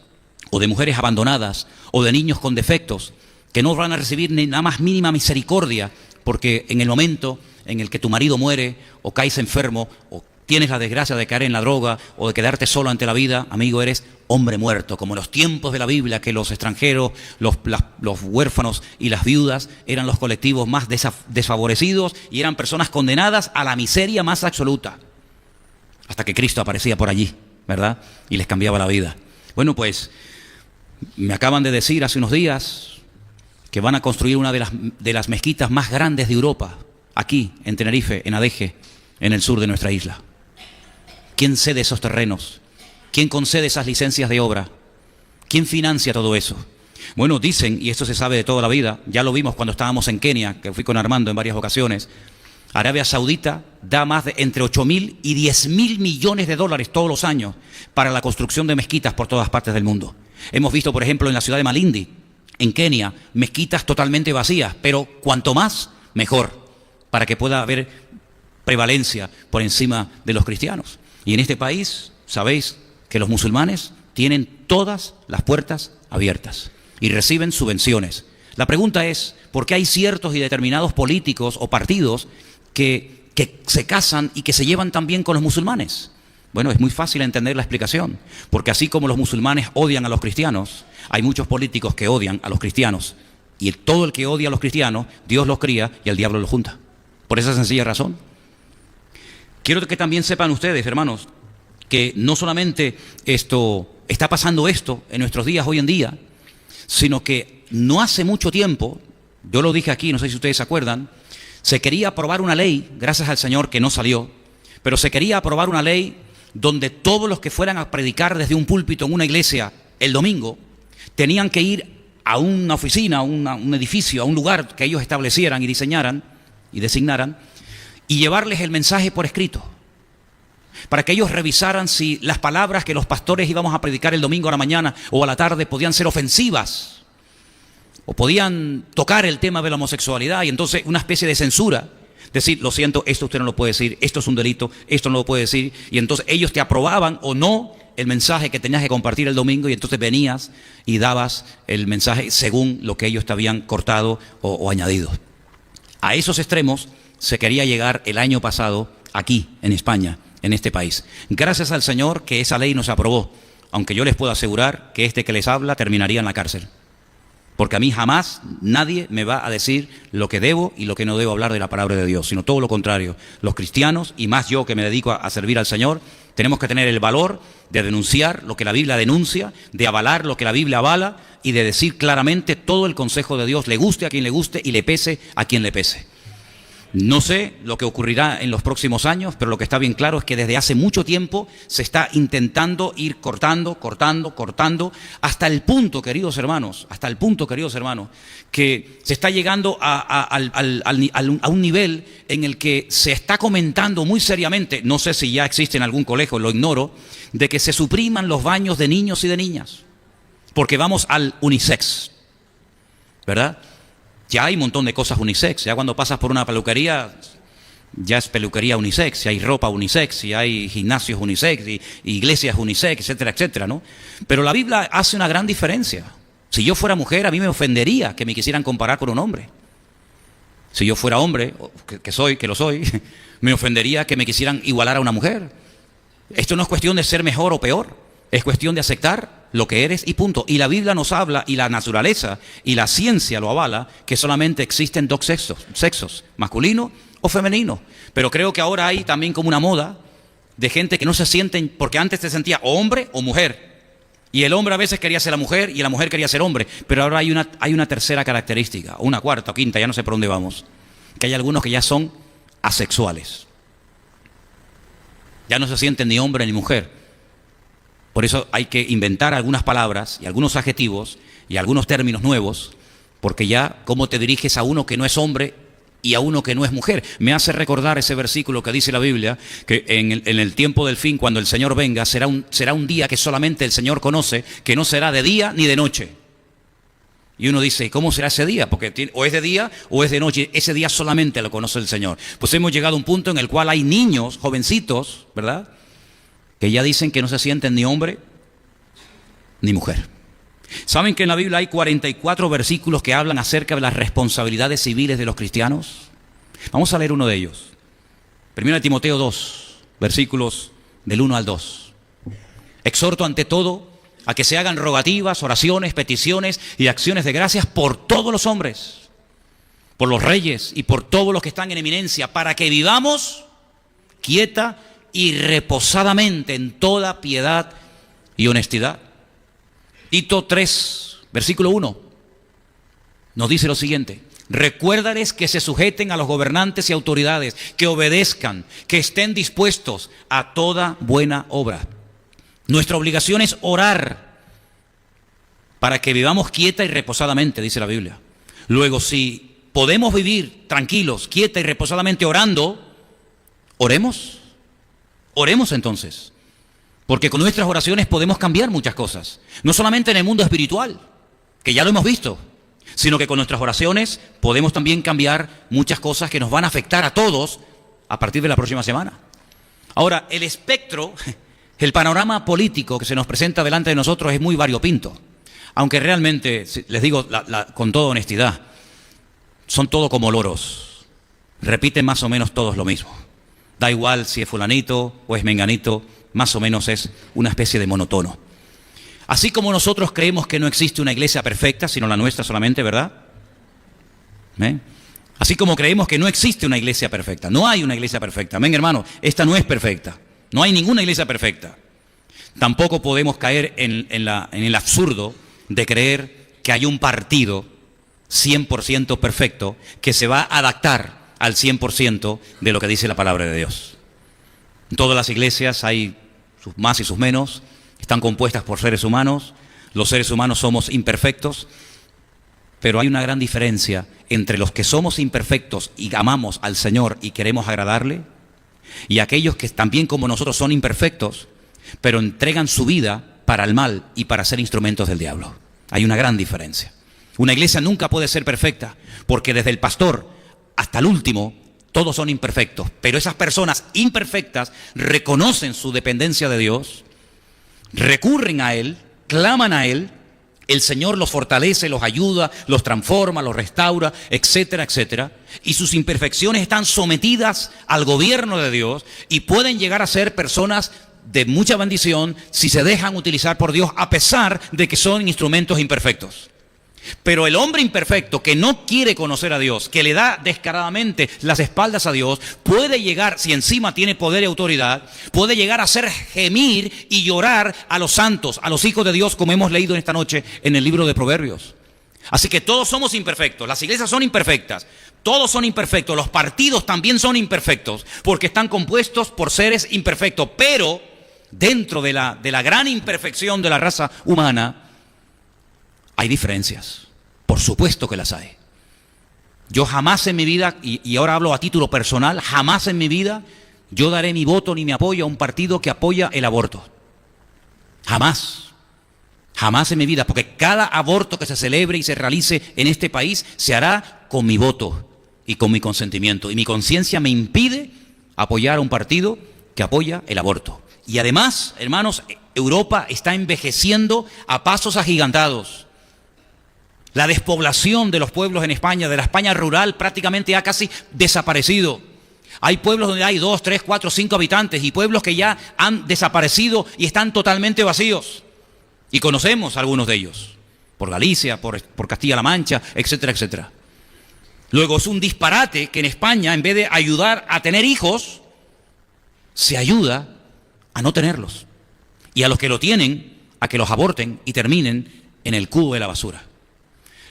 o de mujeres abandonadas o de niños con defectos que no van a recibir ni la más mínima misericordia, porque en el momento en el que tu marido muere, o caes enfermo, o tienes la desgracia de caer en la droga, o de quedarte solo ante la vida, amigo, eres hombre muerto, como en los tiempos de la Biblia, que los extranjeros, los huérfanos y las viudas eran los colectivos más desfavorecidos y eran personas condenadas a la miseria más absoluta, hasta que Cristo aparecía por allí, ¿verdad? Y les cambiaba la vida. Bueno, pues me acaban de decir hace unos días que van a construir una de las mezquitas más grandes de Europa, aquí, en Tenerife, en Adeje, en el sur de nuestra isla. ¿Quién cede esos terrenos? ¿Quién concede esas licencias de obra? ¿Quién financia todo eso? Bueno, dicen, y esto se sabe de toda la vida, ya lo vimos cuando estábamos en Kenia, que fui con Armando en varias ocasiones, Arabia Saudita da más de entre 8.000 y 10.000 millones de dólares todos los años para la construcción de mezquitas por todas partes del mundo. Hemos visto, por ejemplo, en la ciudad de Malindi, en Kenia, mezquitas totalmente vacías, pero cuanto más, mejor, para que pueda haber prevalencia por encima de los cristianos. Y en este país, sabéis que los musulmanes tienen todas las puertas abiertas y reciben subvenciones. La pregunta es, ¿por qué hay ciertos y determinados políticos o partidos que se casan y que se llevan tan bien con los musulmanes? Bueno, es muy fácil entender la explicación, porque así como los musulmanes odian a los cristianos, hay muchos políticos que odian a los cristianos, y todo el que odia a los cristianos, Dios los cría y el diablo los junta. Por esa sencilla razón. Quiero que también sepan ustedes, hermanos, que no solamente está pasando esto en nuestros días hoy en día, sino que no hace mucho tiempo, yo lo dije aquí, no sé si ustedes se acuerdan, se quería aprobar una ley, gracias al Señor que no salió, pero se quería aprobar una ley donde todos los que fueran a predicar desde un púlpito en una iglesia el domingo, tenían que ir a una oficina, a un edificio, a un lugar que ellos establecieran y diseñaran y designaran, y llevarles el mensaje por escrito, para que ellos revisaran si las palabras que los pastores íbamos a predicar el domingo a la mañana o a la tarde podían ser ofensivas, o podían tocar el tema de la homosexualidad, y entonces una especie de censura, decir, lo siento, esto usted no lo puede decir, esto es un delito, esto no lo puede decir, y entonces ellos te aprobaban o no el mensaje que tenías que compartir el domingo, y entonces venías y dabas el mensaje según lo que ellos te habían cortado o añadido. A esos extremos se quería llegar el año pasado aquí, en España, en este país. Gracias al Señor que esa ley no se aprobó, aunque yo les puedo asegurar que este que les habla terminaría en la cárcel. Porque a mí jamás nadie me va a decir lo que debo y lo que no debo hablar de la palabra de Dios, sino todo lo contrario. Los cristianos, y más yo que me dedico a servir al Señor, tenemos que tener el valor de denunciar lo que la Biblia denuncia, de avalar lo que la Biblia avala y de decir claramente todo el consejo de Dios, le guste a quien le guste y le pese a quien le pese. No sé lo que ocurrirá en los próximos años, pero lo que está bien claro es que desde hace mucho tiempo se está intentando ir cortando, hasta el punto, queridos hermanos, que se está llegando a un nivel en el que se está comentando muy seriamente, no sé si ya existe en algún colegio, lo ignoro, de que se supriman los baños de niños y de niñas, porque vamos al unisex, ¿verdad? Ya hay un montón de cosas unisex. Ya cuando pasas por una peluquería, ya es peluquería unisex. Si hay ropa unisex, si hay gimnasios unisex, y iglesias unisex, etcétera, etcétera, ¿no? Pero la Biblia hace una gran diferencia. Si yo fuera mujer, a mí me ofendería que me quisieran comparar con un hombre. Si yo fuera hombre, que lo soy, me ofendería que me quisieran igualar a una mujer. Esto no es cuestión de ser mejor o peor. Es cuestión de aceptar lo que eres y punto. Y la Biblia nos habla, y la naturaleza y la ciencia lo avala, que solamente existen dos sexos, masculino o femenino. Pero creo que ahora hay también como una moda de gente que no se sienten, porque antes se sentía o hombre o mujer. Y el hombre a veces quería ser la mujer y la mujer quería ser hombre. Pero ahora hay una tercera característica, o una cuarta o quinta, ya no sé por dónde vamos. Que hay algunos que ya son asexuales. Ya no se sienten ni hombre ni mujer. Por eso hay que inventar algunas palabras y algunos adjetivos y algunos términos nuevos, porque ya cómo te diriges a uno que no es hombre y a uno que no es mujer. Me hace recordar ese versículo que dice la Biblia, que en el tiempo del fin, cuando el Señor venga, será un día que solamente el Señor conoce, que no será de día ni de noche. Y uno dice, ¿cómo será ese día? Porque o es de día o es de noche. Ese día solamente lo conoce el Señor. Pues hemos llegado a un punto en el cual hay niños, jovencitos, ¿verdad?, que ya dicen que no se sienten ni hombre ni mujer. ¿Saben que en la Biblia hay 44 versículos que hablan acerca de las responsabilidades civiles de los cristianos? Vamos a leer uno de ellos. 1 Timoteo 2, versículos del 1 al 2. Exhorto ante todo a que se hagan rogativas, oraciones, peticiones y acciones de gracias por todos los hombres, por los reyes y por todos los que están en eminencia, para que vivamos quieta y reposadamente en toda piedad y honestidad. Tito 3, versículo 1, nos dice lo siguiente: recuérdales que se sujeten a los gobernantes y autoridades, que obedezcan, que estén dispuestos a toda buena obra. Nuestra obligación es orar para que vivamos quieta y reposadamente, dice la Biblia. Luego, si podemos vivir tranquilos, quieta y reposadamente orando, oremos. Oremos entonces. Porque con nuestras oraciones podemos cambiar muchas cosas. No solamente en el mundo espiritual, que ya lo hemos visto, sino que con nuestras oraciones podemos también cambiar muchas cosas que nos van a afectar a todos a partir de la próxima semana. Ahora, el espectro, el panorama político que se nos presenta delante de nosotros es muy variopinto. Aunque realmente, les digo con toda honestidad, son todos como loros. Repiten más o menos todos lo mismo. Da igual si es fulanito o es menganito, más o menos es una especie de monotono. Así como nosotros creemos que no existe una iglesia perfecta, sino la nuestra solamente, ¿verdad? Así como creemos que no existe una iglesia perfecta. No hay una iglesia perfecta. Amén, hermano. Esta no es perfecta. No hay ninguna iglesia perfecta. Tampoco podemos caer en el absurdo de creer que hay un partido 100% perfecto que se va a adaptar al 100% de lo que dice la palabra de Dios. En todas las iglesias hay sus más y sus menos, están compuestas por seres humanos, los seres humanos somos imperfectos, pero hay una gran diferencia entre los que somos imperfectos y amamos al Señor y queremos agradarle, y aquellos que también como nosotros son imperfectos, pero entregan su vida para el mal y para ser instrumentos del diablo. Hay una gran diferencia. Una iglesia nunca puede ser perfecta, porque desde el pastor hasta el último, todos son imperfectos, pero esas personas imperfectas reconocen su dependencia de Dios, recurren a Él, claman a Él, el Señor los fortalece, los ayuda, los transforma, los restaura, etcétera, etcétera, y sus imperfecciones están sometidas al gobierno de Dios y pueden llegar a ser personas de mucha bendición si se dejan utilizar por Dios, a pesar de que son instrumentos imperfectos. Pero el hombre imperfecto que no quiere conocer a Dios, que le da descaradamente las espaldas a Dios, puede llegar, si encima tiene poder y autoridad, puede llegar a hacer gemir y llorar a los santos, a los hijos de Dios, como hemos leído en esta noche en el libro de Proverbios. Así que todos somos imperfectos, las iglesias son imperfectas, todos son imperfectos, los partidos también son imperfectos, porque están compuestos por seres imperfectos, pero dentro de la gran imperfección de la raza humana, hay diferencias, por supuesto que las hay. Yo jamás en mi vida, y ahora hablo a título personal, jamás en mi vida yo daré mi voto ni mi apoyo a un partido que apoya el aborto. Jamás, jamás en mi vida, porque cada aborto que se celebre y se realice en este país se hará con mi voto y con mi consentimiento. Y mi conciencia me impide apoyar a un partido que apoya el aborto. Y además, hermanos, Europa está envejeciendo a pasos agigantados. La despoblación de los pueblos en España, de la España rural, prácticamente ha casi desaparecido. Hay pueblos donde hay 2, 3, 4, 5 habitantes y pueblos que ya han desaparecido y están totalmente vacíos. Y conocemos algunos de ellos, por Galicia, por Castilla-La Mancha, etcétera, etcétera. Luego es un disparate que en España, en vez de ayudar a tener hijos, se ayuda a no tenerlos. Y a los que lo tienen, a que los aborten y terminen en el cubo de la basura.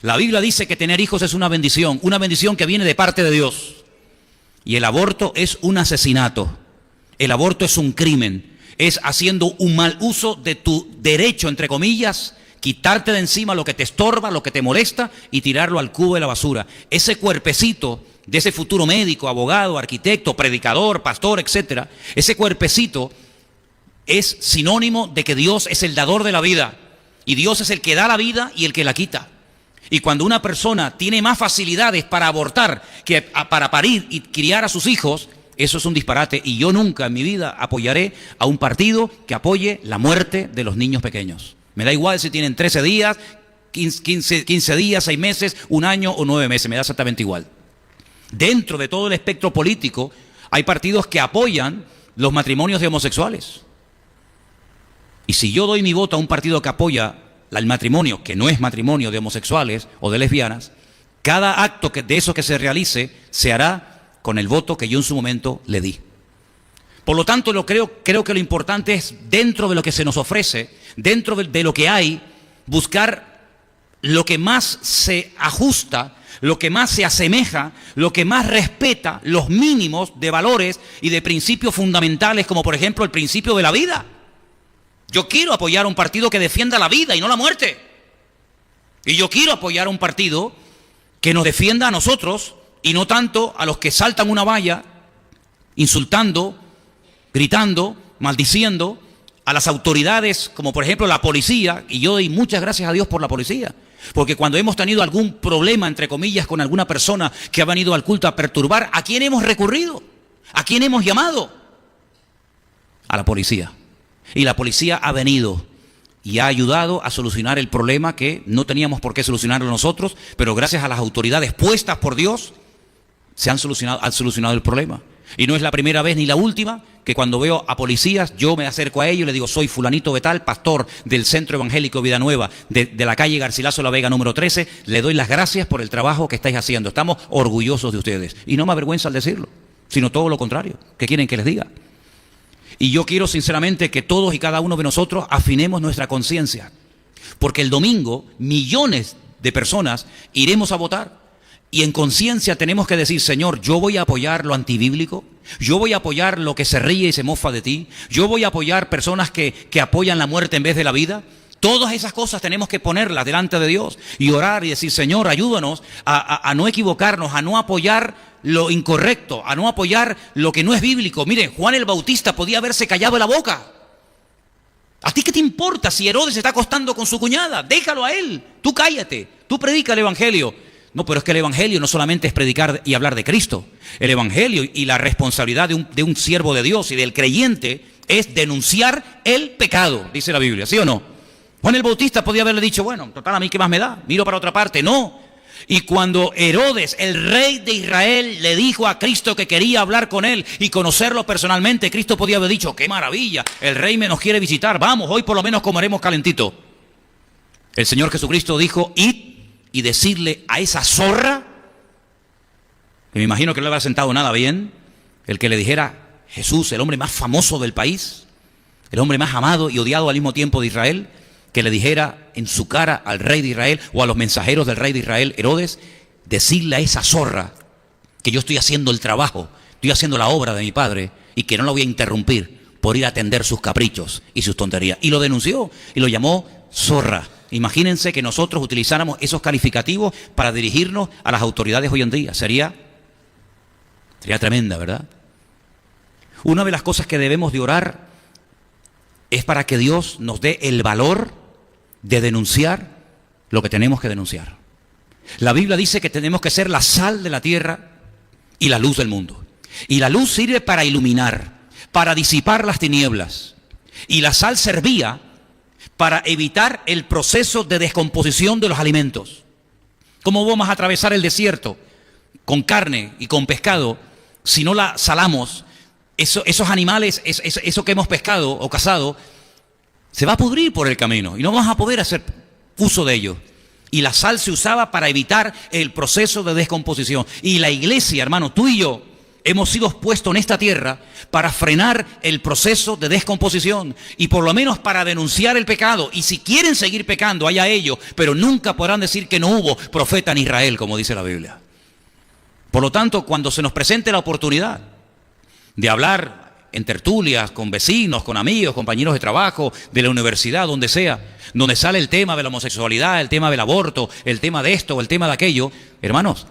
La Biblia dice que tener hijos es una bendición que viene de parte de Dios. Y el aborto es un asesinato. El aborto es un crimen. Es haciendo un mal uso de tu derecho, entre comillas, quitarte de encima lo que te estorba, lo que te molesta y tirarlo al cubo de la basura. Ese cuerpecito de ese futuro médico, abogado, arquitecto, predicador, pastor, etcétera, ese cuerpecito es sinónimo de que Dios es el dador de la vida. Y Dios es el que da la vida y el que la quita. Y cuando una persona tiene más facilidades para abortar que para parir y criar a sus hijos, eso es un disparate. Y yo nunca en mi vida apoyaré a un partido que apoye la muerte de los niños pequeños. Me da igual si tienen 13 días, 15 días, 6 meses, 1 año o 9 meses, me da exactamente igual. Dentro de todo el espectro político hay partidos que apoyan los matrimonios de homosexuales. Y si yo doy mi voto a un partido que apoya el matrimonio, que no es matrimonio de homosexuales o de lesbianas, cada acto de eso que se realice se hará con el voto que yo en su momento le di. Por lo tanto, creo que lo importante es, dentro de lo que se nos ofrece, dentro de lo que hay, buscar lo que más se ajusta, lo que más se asemeja, lo que más respeta los mínimos de valores y de principios fundamentales, como por ejemplo el principio de la vida. Yo quiero apoyar a un partido que defienda la vida y no la muerte. Y yo quiero apoyar a un partido que nos defienda a nosotros y no tanto a los que saltan una valla insultando, gritando, maldiciendo a las autoridades, como por ejemplo la policía. Y yo doy muchas gracias a Dios por la policía, porque cuando hemos tenido algún problema, entre comillas, con alguna persona que ha venido al culto a perturbar, ¿a quién hemos recurrido? ¿A quién hemos llamado? A la policía. Y la policía ha venido y ha ayudado a solucionar el problema que no teníamos por qué solucionarlo nosotros, pero gracias a las autoridades puestas por Dios han solucionado el problema. Y no es la primera vez ni la última que cuando veo a policías yo me acerco a ellos y les digo: soy fulanito de tal, pastor del Centro Evangélico Vida Nueva de la calle Garcilaso La Vega número 13, le doy las gracias por el trabajo que estáis haciendo, estamos orgullosos de ustedes. Y no me avergüenza al decirlo, sino todo lo contrario. ¿Qué quieren que les diga? Y yo quiero sinceramente que todos y cada uno de nosotros afinemos nuestra conciencia, porque el domingo millones de personas iremos a votar. Y en conciencia tenemos que decir: Señor, yo voy a apoyar lo antibíblico, yo voy a apoyar lo que se ríe y se mofa de ti, yo voy a apoyar personas que apoyan la muerte en vez de la vida. Todas esas cosas tenemos que ponerlas delante de Dios y orar y decir: Señor, ayúdanos a no equivocarnos, a no apoyar lo incorrecto, a no apoyar lo que no es bíblico. Miren, Juan el Bautista podía haberse callado la boca. ¿A ti qué te importa si Herodes se está acostando con su cuñada? Déjalo a él, tú cállate, tú predica el Evangelio. No, pero es que el Evangelio no solamente es predicar y hablar de Cristo. El Evangelio y la responsabilidad de un siervo de Dios y del creyente es denunciar el pecado, dice la Biblia, ¿sí o no? Juan el Bautista podía haberle dicho: bueno, total, a mí qué más me da, miro para otra parte. No. Y cuando Herodes, el rey de Israel, le dijo a Cristo que quería hablar con él y conocerlo personalmente, Cristo podía haber dicho: qué maravilla, el rey nos quiere visitar, vamos, hoy por lo menos comeremos calentito. El Señor Jesucristo dijo: id y decirle a esa zorra, que me imagino que no le habrá sentado nada bien, el que le dijera: Jesús, el hombre más famoso del país, el hombre más amado y odiado al mismo tiempo de Israel, que le dijera en su cara al rey de Israel o a los mensajeros del rey de Israel, Herodes, decirle a esa zorra que yo estoy haciendo el trabajo, estoy haciendo la obra de mi padre y que no la voy a interrumpir por ir a atender sus caprichos y sus tonterías. Y lo denunció y lo llamó zorra. Imagínense que nosotros utilizáramos esos calificativos para dirigirnos a las autoridades hoy en día. Sería tremenda, ¿verdad? Una de las cosas que debemos de orar es para que Dios nos dé el valor de denunciar lo que tenemos que denunciar. La Biblia dice que tenemos que ser la sal de la tierra y la luz del mundo. Y la luz sirve para iluminar, para disipar las tinieblas. Y la sal servía para evitar el proceso de descomposición de los alimentos. ¿Cómo vamos a atravesar el desierto con carne y con pescado si no la salamos? Esos animales, eso que hemos pescado o cazado, se va a pudrir por el camino y no vamos a poder hacer uso de ello. Y la sal se usaba para evitar el proceso de descomposición. Y la iglesia, hermano, tú y yo, hemos sido puestos en esta tierra para frenar el proceso de descomposición y por lo menos para denunciar el pecado. Y si quieren seguir pecando, allá ellos, pero nunca podrán decir que no hubo profeta en Israel, como dice la Biblia. Por lo tanto, cuando se nos presente la oportunidad de hablar en tertulias, con vecinos, con amigos, compañeros de trabajo, de la universidad, donde sea, donde sale el tema de la homosexualidad, el tema del aborto, el tema de esto o el tema de aquello, hermanos,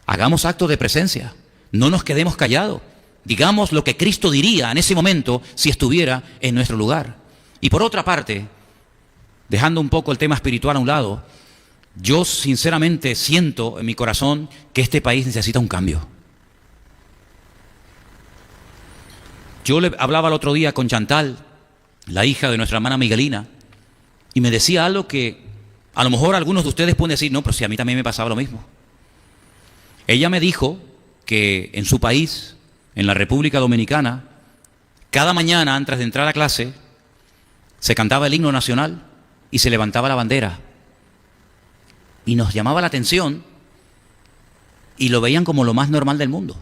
hagamos actos de presencia, no nos quedemos callados, digamos lo que Cristo diría en ese momento si estuviera en nuestro lugar. Y por otra parte, dejando un poco el tema espiritual a un lado, yo sinceramente siento en mi corazón que este país necesita un cambio. Yo le hablaba el otro día con Chantal, la hija de nuestra hermana Miguelina, Y me decía algo que a lo mejor algunos de ustedes pueden decir, no, pero si a mí también me pasaba lo mismo. Ella me dijo que en su país, en la República Dominicana, cada mañana antes de entrar a clase, se cantaba el himno nacional y se levantaba la bandera. Y nos llamaba la atención y lo veían como lo más normal del mundo.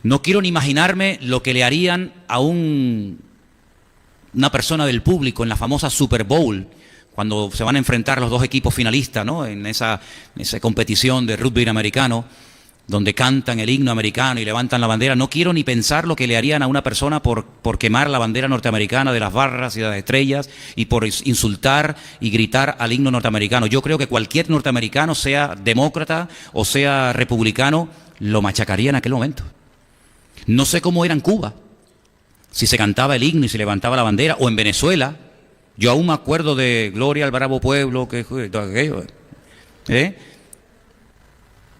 No quiero ni imaginarme lo que le harían a una persona del público en la famosa Super Bowl, cuando se van a enfrentar los dos equipos finalistas, ¿no? En esa competición de rugby americano, donde cantan el himno americano y levantan la bandera. No quiero ni pensar lo que le harían a una persona por quemar la bandera norteamericana de las barras y de las estrellas y por insultar y gritar al himno norteamericano. Yo creo que cualquier norteamericano, sea demócrata o sea republicano, lo machacaría en aquel momento. No sé cómo era en Cuba, si se cantaba el himno y se levantaba la bandera, o en Venezuela. Yo aún me acuerdo de Gloria al Bravo Pueblo, que todo aquello.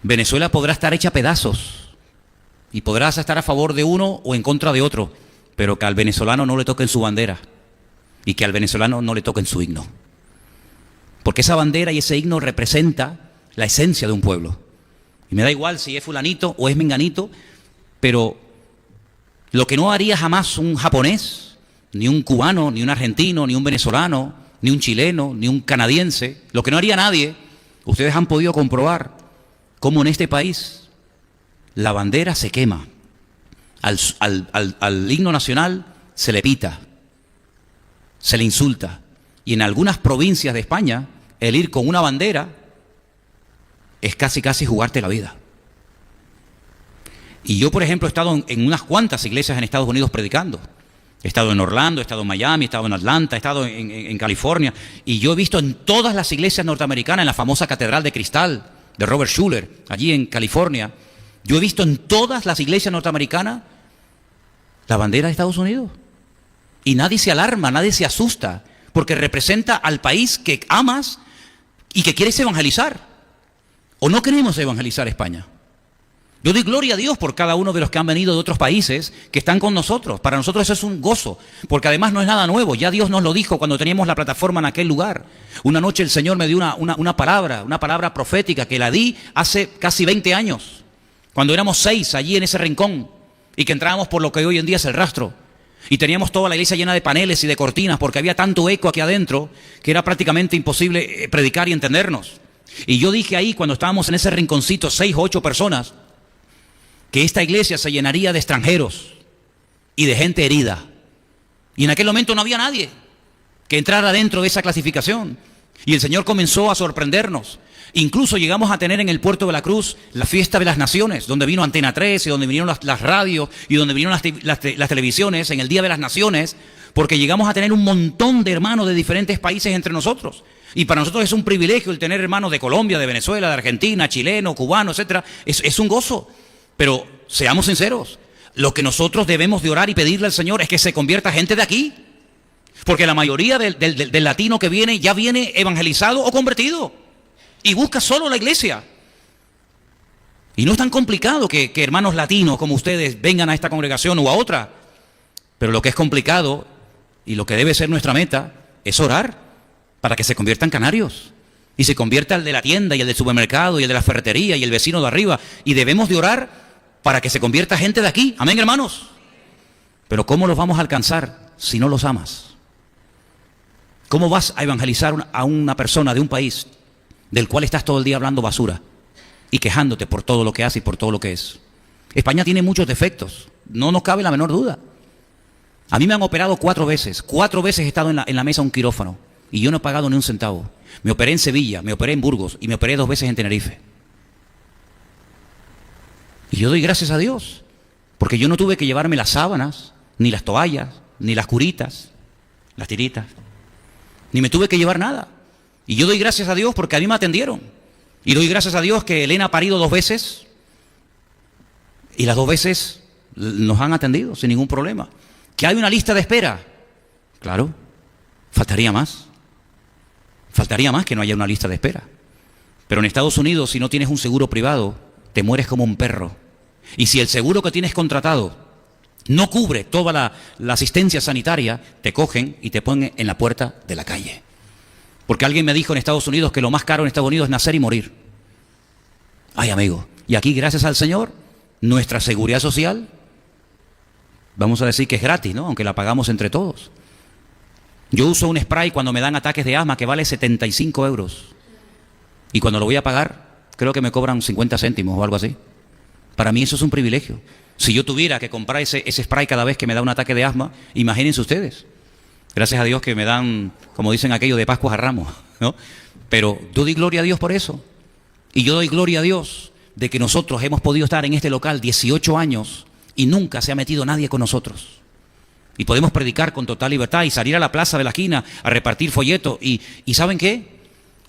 Venezuela podrá estar hecha a pedazos y podrás estar a favor de uno o en contra de otro, pero que al venezolano no le toquen su bandera y que al venezolano no le toquen su himno. Porque esa bandera y ese himno representa la esencia de un pueblo. Y me da igual si es fulanito o es menganito, pero lo que no haría jamás un japonés, ni un cubano, ni un argentino, ni un venezolano, ni un chileno, ni un canadiense, lo que no haría nadie, ustedes han podido comprobar cómo en este país la bandera se quema, al himno nacional se le pita, se le insulta, y en algunas provincias de España el ir con una bandera es casi jugarte la vida. Y yo, por ejemplo, he estado en unas cuantas iglesias en Estados Unidos predicando. He estado en Orlando, he estado en Miami, he estado en Atlanta, he estado en California, y yo he visto en todas las iglesias norteamericanas, en la famosa Catedral de Cristal de Robert Schuller, allí en California, yo he visto en todas las iglesias norteamericanas la bandera de Estados Unidos. Y nadie se alarma, nadie se asusta, porque representa al país que amas y que quieres evangelizar. ¿O no queremos evangelizar España? Yo doy gloria a Dios por cada uno de los que han venido de otros países que están con nosotros. Para nosotros eso es un gozo, porque además no es nada nuevo. Ya Dios nos lo dijo cuando teníamos la plataforma en aquel lugar. Una noche el Señor me dio una palabra profética que la di hace casi 20 años, cuando éramos 6 allí en ese rincón y que entrábamos por lo que hoy en día es el Rastro. Y teníamos toda la iglesia llena de paneles y de cortinas porque había tanto eco aquí adentro que era prácticamente imposible predicar y entendernos. Y yo dije ahí, cuando estábamos en ese rinconcito, 6 o 8 personas, que esta iglesia se llenaría de extranjeros y de gente herida. Y en aquel momento no había nadie que entrara dentro de esa clasificación. Y el Señor comenzó a sorprendernos. Incluso llegamos a tener en el Puerto de la Cruz la Fiesta de las Naciones, donde vino Antena 3 y donde vinieron las radios y donde vinieron las televisiones en el Día de las Naciones, porque llegamos a tener un montón de hermanos de diferentes países entre nosotros. Y para nosotros es un privilegio el tener hermanos de Colombia, de Venezuela, de Argentina, chileno, cubano, etcétera. Es un gozo. Pero seamos sinceros, lo que nosotros debemos de orar y pedirle al Señor es que se convierta gente de aquí. Porque la mayoría del latino que viene ya viene evangelizado o convertido y busca solo la iglesia. Y no es tan complicado que hermanos latinos como ustedes vengan a esta congregación o a otra. Pero lo que es complicado y lo que debe ser nuestra meta es orar para que se conviertan canarios. Y se convierta el de la tienda y el del supermercado y el de la ferretería y el vecino de arriba. Y debemos de orar para que se convierta gente de aquí. Amén, hermanos. Pero ¿cómo los vamos a alcanzar si no los amas? ¿Cómo vas a evangelizar a una persona de un país del cual estás todo el día hablando basura y quejándote por todo lo que hace y por todo lo que es? España tiene muchos defectos, no nos cabe la menor duda. A mí me han operado 4 veces. 4 veces he estado en la mesa de un quirófano y yo no he pagado ni un centavo. Me operé en Sevilla, me operé en Burgos y me operé 2 veces en Tenerife. Y yo doy gracias a Dios, porque yo no tuve que llevarme las sábanas, ni las toallas, ni las curitas, las tiritas, ni me tuve que llevar nada. Y yo doy gracias a Dios porque a mí me atendieron. Y doy gracias a Dios que Elena ha parido 2 veces y las 2 veces nos han atendido sin ningún problema. ¿Que hay una lista de espera? Claro, faltaría más. Faltaría más que no haya una lista de espera. Pero en Estados Unidos, si no tienes un seguro privado, te mueres como un perro. Y si el seguro que tienes contratado no cubre toda la asistencia sanitaria, te cogen y te ponen en la puerta de la calle. Porque alguien me dijo en Estados Unidos que lo más caro en Estados Unidos es nacer y morir. Ay, amigo, y aquí, gracias al Señor, nuestra seguridad social, vamos a decir que es gratis, ¿no? Aunque la pagamos entre todos. Yo uso un spray cuando me dan ataques de asma que vale 75 euros. Y cuando lo voy a pagar, creo que me cobran 50 céntimos o algo así. Para mí eso es un privilegio. Si yo tuviera que comprar ese spray cada vez que me da un ataque de asma, imagínense ustedes. Gracias a Dios que me dan, como dicen aquello, de Pascuas a Ramos, ¿no? Pero yo doy gloria a Dios por eso. Y yo doy gloria a Dios de que nosotros hemos podido estar en este local 18 años y nunca se ha metido nadie con nosotros. Y podemos predicar con total libertad y salir a la plaza de la esquina a repartir folletos. ¿Y saben qué?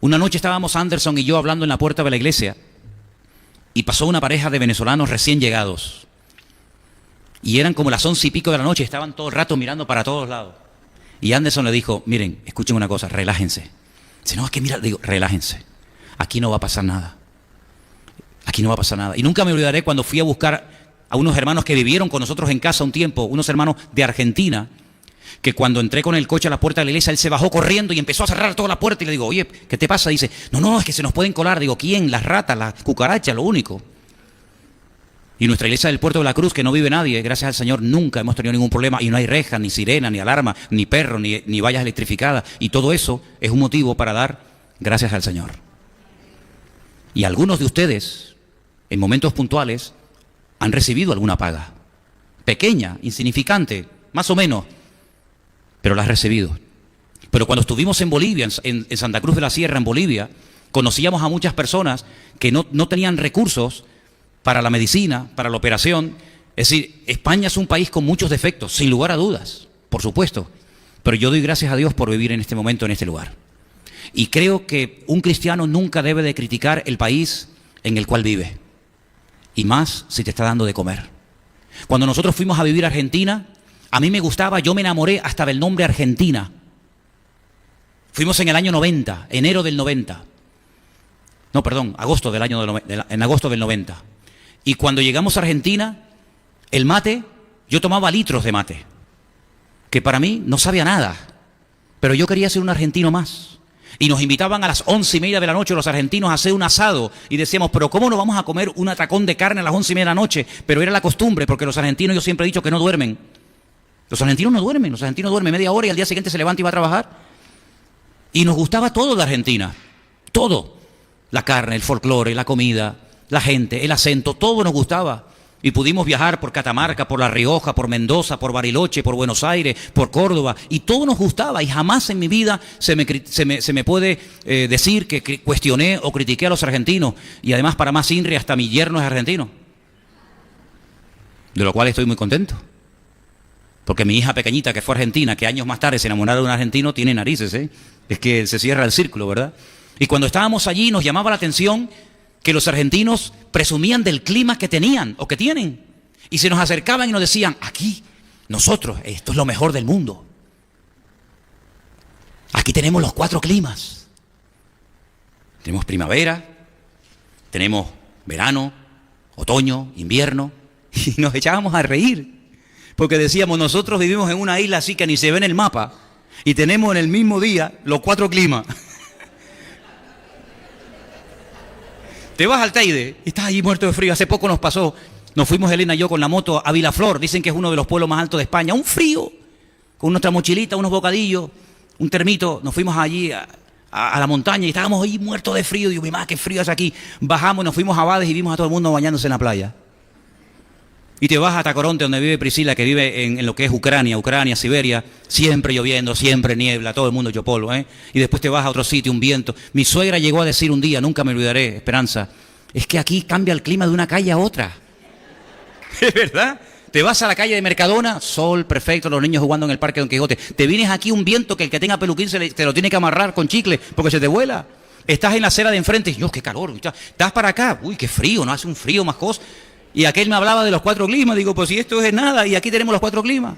Una noche estábamos Anderson y yo hablando en la puerta de la iglesia y pasó una pareja de venezolanos recién llegados. Y eran como las 11 y pico de la noche, estaban todo el rato mirando para todos lados. Y Anderson le dijo, miren, escuchen una cosa, relájense. Dice, no, es que mira, digo, relájense. Aquí no va a pasar nada. Aquí no va a pasar nada. Y nunca me olvidaré cuando fui a buscar a unos hermanos que vivieron con nosotros en casa un tiempo, unos hermanos de Argentina, que cuando entré con el coche a la puerta de la iglesia, él se bajó corriendo y empezó a cerrar toda la puerta y le digo, oye, ¿qué te pasa? Dice, no, es que se nos pueden colar. Digo, ¿quién? Las ratas, las cucarachas, lo único. Y nuestra iglesia del Puerto de la Cruz, que no vive nadie, gracias al Señor, nunca hemos tenido ningún problema. Y no hay rejas, ni sirena, ni alarma, ni perro, ni vallas electrificadas. Y todo eso es un motivo para dar gracias al Señor. Y algunos de ustedes, en momentos puntuales, han recibido alguna paga. Pequeña, insignificante, más o menos, pero la has recibido. Pero cuando estuvimos en Bolivia, en Santa Cruz de la Sierra, en Bolivia, conocíamos a muchas personas que no tenían recursos para la medicina, para la operación. Es decir, España es un país con muchos defectos, sin lugar a dudas, por supuesto. Pero yo doy gracias a Dios por vivir en este momento, en este lugar. Y creo que un cristiano nunca debe de criticar el país en el cual vive. Y más si te está dando de comer. Cuando nosotros fuimos a vivir a Argentina, a mí me gustaba, yo me enamoré hasta del nombre Argentina. Fuimos en el año 90, enero del 90. No, perdón, agosto del año en agosto del 90. Y cuando llegamos a Argentina, el mate, yo tomaba litros de mate, que para mí no sabía nada, pero yo quería ser un argentino más. Y nos invitaban a las 11:30 de la noche los argentinos a hacer un asado y decíamos, pero ¿cómo no vamos a comer un atracón de carne a las 11:30 de la noche? Pero era la costumbre, porque los argentinos, yo siempre he dicho que no duermen. Los argentinos no duermen, los argentinos duermen media hora y al día siguiente se levanta y va a trabajar. Y nos gustaba todo de Argentina, todo. La carne, el folclore, la comida, la gente, el acento, todo nos gustaba. Y pudimos viajar por Catamarca, por La Rioja, por Mendoza, por Bariloche, por Buenos Aires, por Córdoba. Y todo nos gustaba. Y jamás en mi vida se me puede decir que cuestioné o critiqué a los argentinos. Y además, para más INRI, hasta mi yerno es argentino. De lo cual estoy muy contento. Porque mi hija pequeñita, que fue argentina, que años más tarde se enamoró de un argentino, tiene narices, ¿eh? Es que se cierra el círculo, ¿verdad? Y cuando estábamos allí nos llamaba la atención que los argentinos presumían del clima que tenían o que tienen. Y se nos acercaban y nos decían, aquí, nosotros, esto es lo mejor del mundo. Aquí tenemos los 4 climas. Tenemos primavera, tenemos verano, otoño, invierno. Y nos echábamos a reír. Porque decíamos, nosotros vivimos en una isla así que ni se ve en el mapa. Y tenemos en el mismo día los 4 climas. Te vas al Teide y estás allí muerto de frío. Hace poco nos pasó, nos fuimos Elena y yo con la moto a Vilaflor. Dicen que es uno de los pueblos más altos de España. Un frío, con nuestra mochilita, unos bocadillos, un termito. Nos fuimos allí a la montaña y estábamos ahí muertos de frío. Digo, mi madre, qué frío es aquí. Bajamos, nos fuimos a Bades y vimos a todo el mundo bañándose en la playa. Y te vas a Tacoronte, donde vive Priscila, que vive en lo que es Ucrania, Siberia, siempre lloviendo, siempre niebla, todo el mundo hecho polvo, ¿eh? Y después te vas a otro sitio, un viento. Mi suegra llegó a decir un día, nunca me olvidaré, Esperanza, es que aquí cambia el clima de una calle a otra. ¿Es verdad? Te vas a la calle de Mercadona, sol perfecto, los niños jugando en el Parque Don Quijote. Te vienes aquí un viento que el que tenga peluquín te lo tiene que amarrar con chicle porque se te vuela. Estás en la acera de enfrente, Dios, qué calor. Estás para acá, uy, qué frío, no hace un frío más cosa. Y aquel me hablaba de los 4 climas. Digo, pues si esto es nada, y aquí tenemos los 4 climas.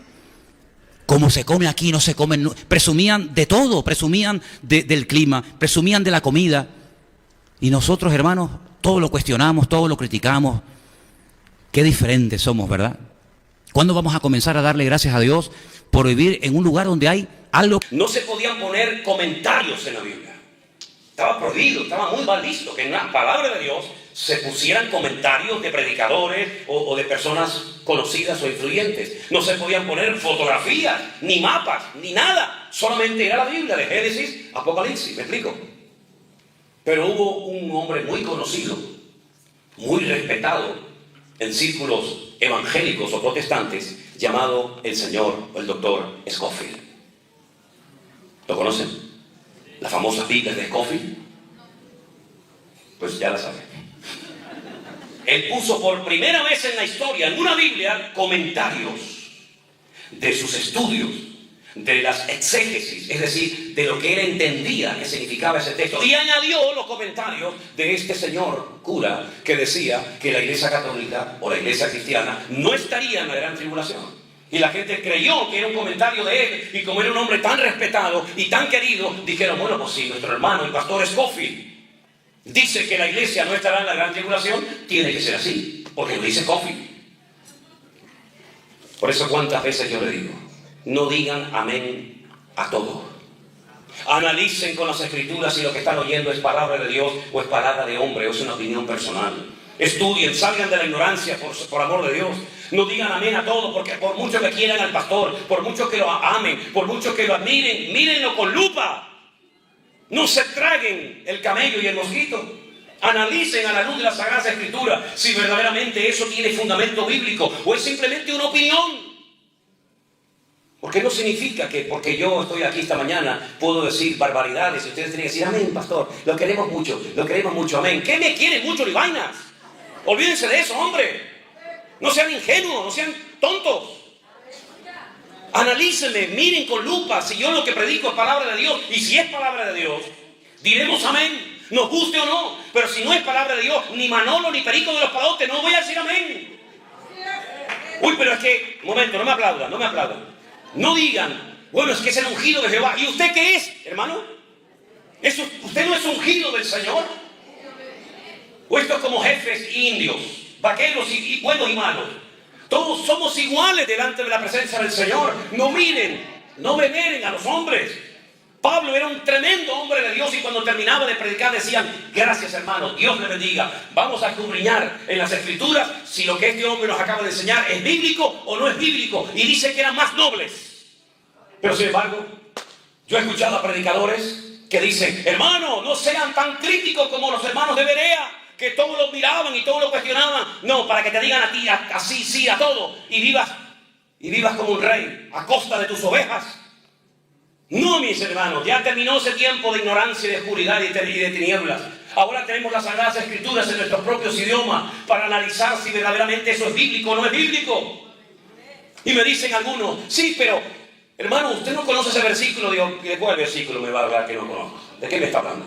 Como se come aquí, no se come. No. Presumían de todo, presumían del clima, presumían de la comida. Y nosotros, hermanos, todo lo cuestionamos, todo lo criticamos. Qué diferentes somos, ¿verdad? ¿Cuándo vamos a comenzar a darle gracias a Dios por vivir en un lugar donde hay algo? No se podían poner comentarios en la Biblia. Estaba prohibido, estaba muy mal visto que en la palabra de Dios se pusieran comentarios de predicadores o de personas conocidas o influyentes. No se podían poner fotografías, ni mapas, ni nada. Solamente era la Biblia, de Génesis, Apocalipsis, ¿me explico? Pero hubo un hombre muy conocido, muy respetado en círculos evangélicos o protestantes, llamado el señor, el doctor Scofield. ¿Lo conocen? Las famosas Biblias de Scofield. Pues ya la saben. Él puso por primera vez en la historia, en una Biblia, comentarios de sus estudios, de las exégesis, es decir, de lo que él entendía que significaba ese texto. Y añadió los comentarios de este señor cura que decía que la Iglesia Católica o la Iglesia Cristiana no estaría en la gran tribulación. Y la gente creyó que era un comentario de él, y como era un hombre tan respetado y tan querido, dijeron, bueno, pues si nuestro hermano, el pastor Scofield, dice que la iglesia no estará en la gran tribulación, tiene que ser así, porque lo dice Scofield. Por eso, ¿cuántas veces yo le digo? No digan amén a todo. Analicen con las escrituras si lo que están oyendo es palabra de Dios o es palabra de hombre o es una opinión personal. Estudien, salgan de la ignorancia por amor de Dios. No digan amén a todo, porque por mucho que quieran al pastor, por mucho que lo amen, por mucho que lo admiren, mírenlo con lupa. No se traguen el camello y el mosquito. Analicen a la luz de la Sagrada Escritura si verdaderamente eso tiene fundamento bíblico o es simplemente una opinión. Porque no significa que porque yo estoy aquí esta mañana puedo decir barbaridades y ustedes tienen que decir amén, pastor, lo queremos mucho, amén. ¿Qué me quieren mucho ni vainas? Olvídense de eso, hombre. No sean ingenuos, no sean tontos. Analícenme, miren con lupa si yo lo que predico es palabra de Dios. Y si es palabra de Dios, diremos amén, nos guste o no. Pero si no es palabra de Dios, ni Manolo ni Perico de los Palotes, no voy a decir amén. Uy, pero es que, un momento, no me aplaudan. No digan, bueno, es que es el ungido de Jehová. ¿Y usted qué es, hermano? ¿Usted no es ungido del Señor? ¿O esto es como jefes y indios, vaqueros y buenos y malos? Todos somos iguales delante de la presencia del Señor. No miren, no veneren a los hombres. Pablo era un tremendo hombre de Dios y cuando terminaba de predicar decían, gracias hermano, Dios le bendiga. Vamos a escudriñar en las escrituras si lo que este hombre nos acaba de enseñar es bíblico o no es bíblico. Y dice que eran más nobles. Pero sin embargo, yo he escuchado a predicadores que dicen, hermano, no sean tan críticos como los hermanos de Berea, que todos lo miraban y todos lo cuestionaban. No, para que te digan a ti así, sí, a todo. Y vivas como un rey a costa de tus ovejas. No, mis hermanos, ya terminó ese tiempo de ignorancia y de oscuridad y de tinieblas. Ahora tenemos las Sagradas Escrituras en nuestros propios idiomas para analizar si verdaderamente eso es bíblico o no es bíblico. Y me dicen algunos, sí, pero hermano, usted no conoce ese versículo. Digo, ¿de cuál versículo me va a hablar que no conozco? ¿De qué me está hablando?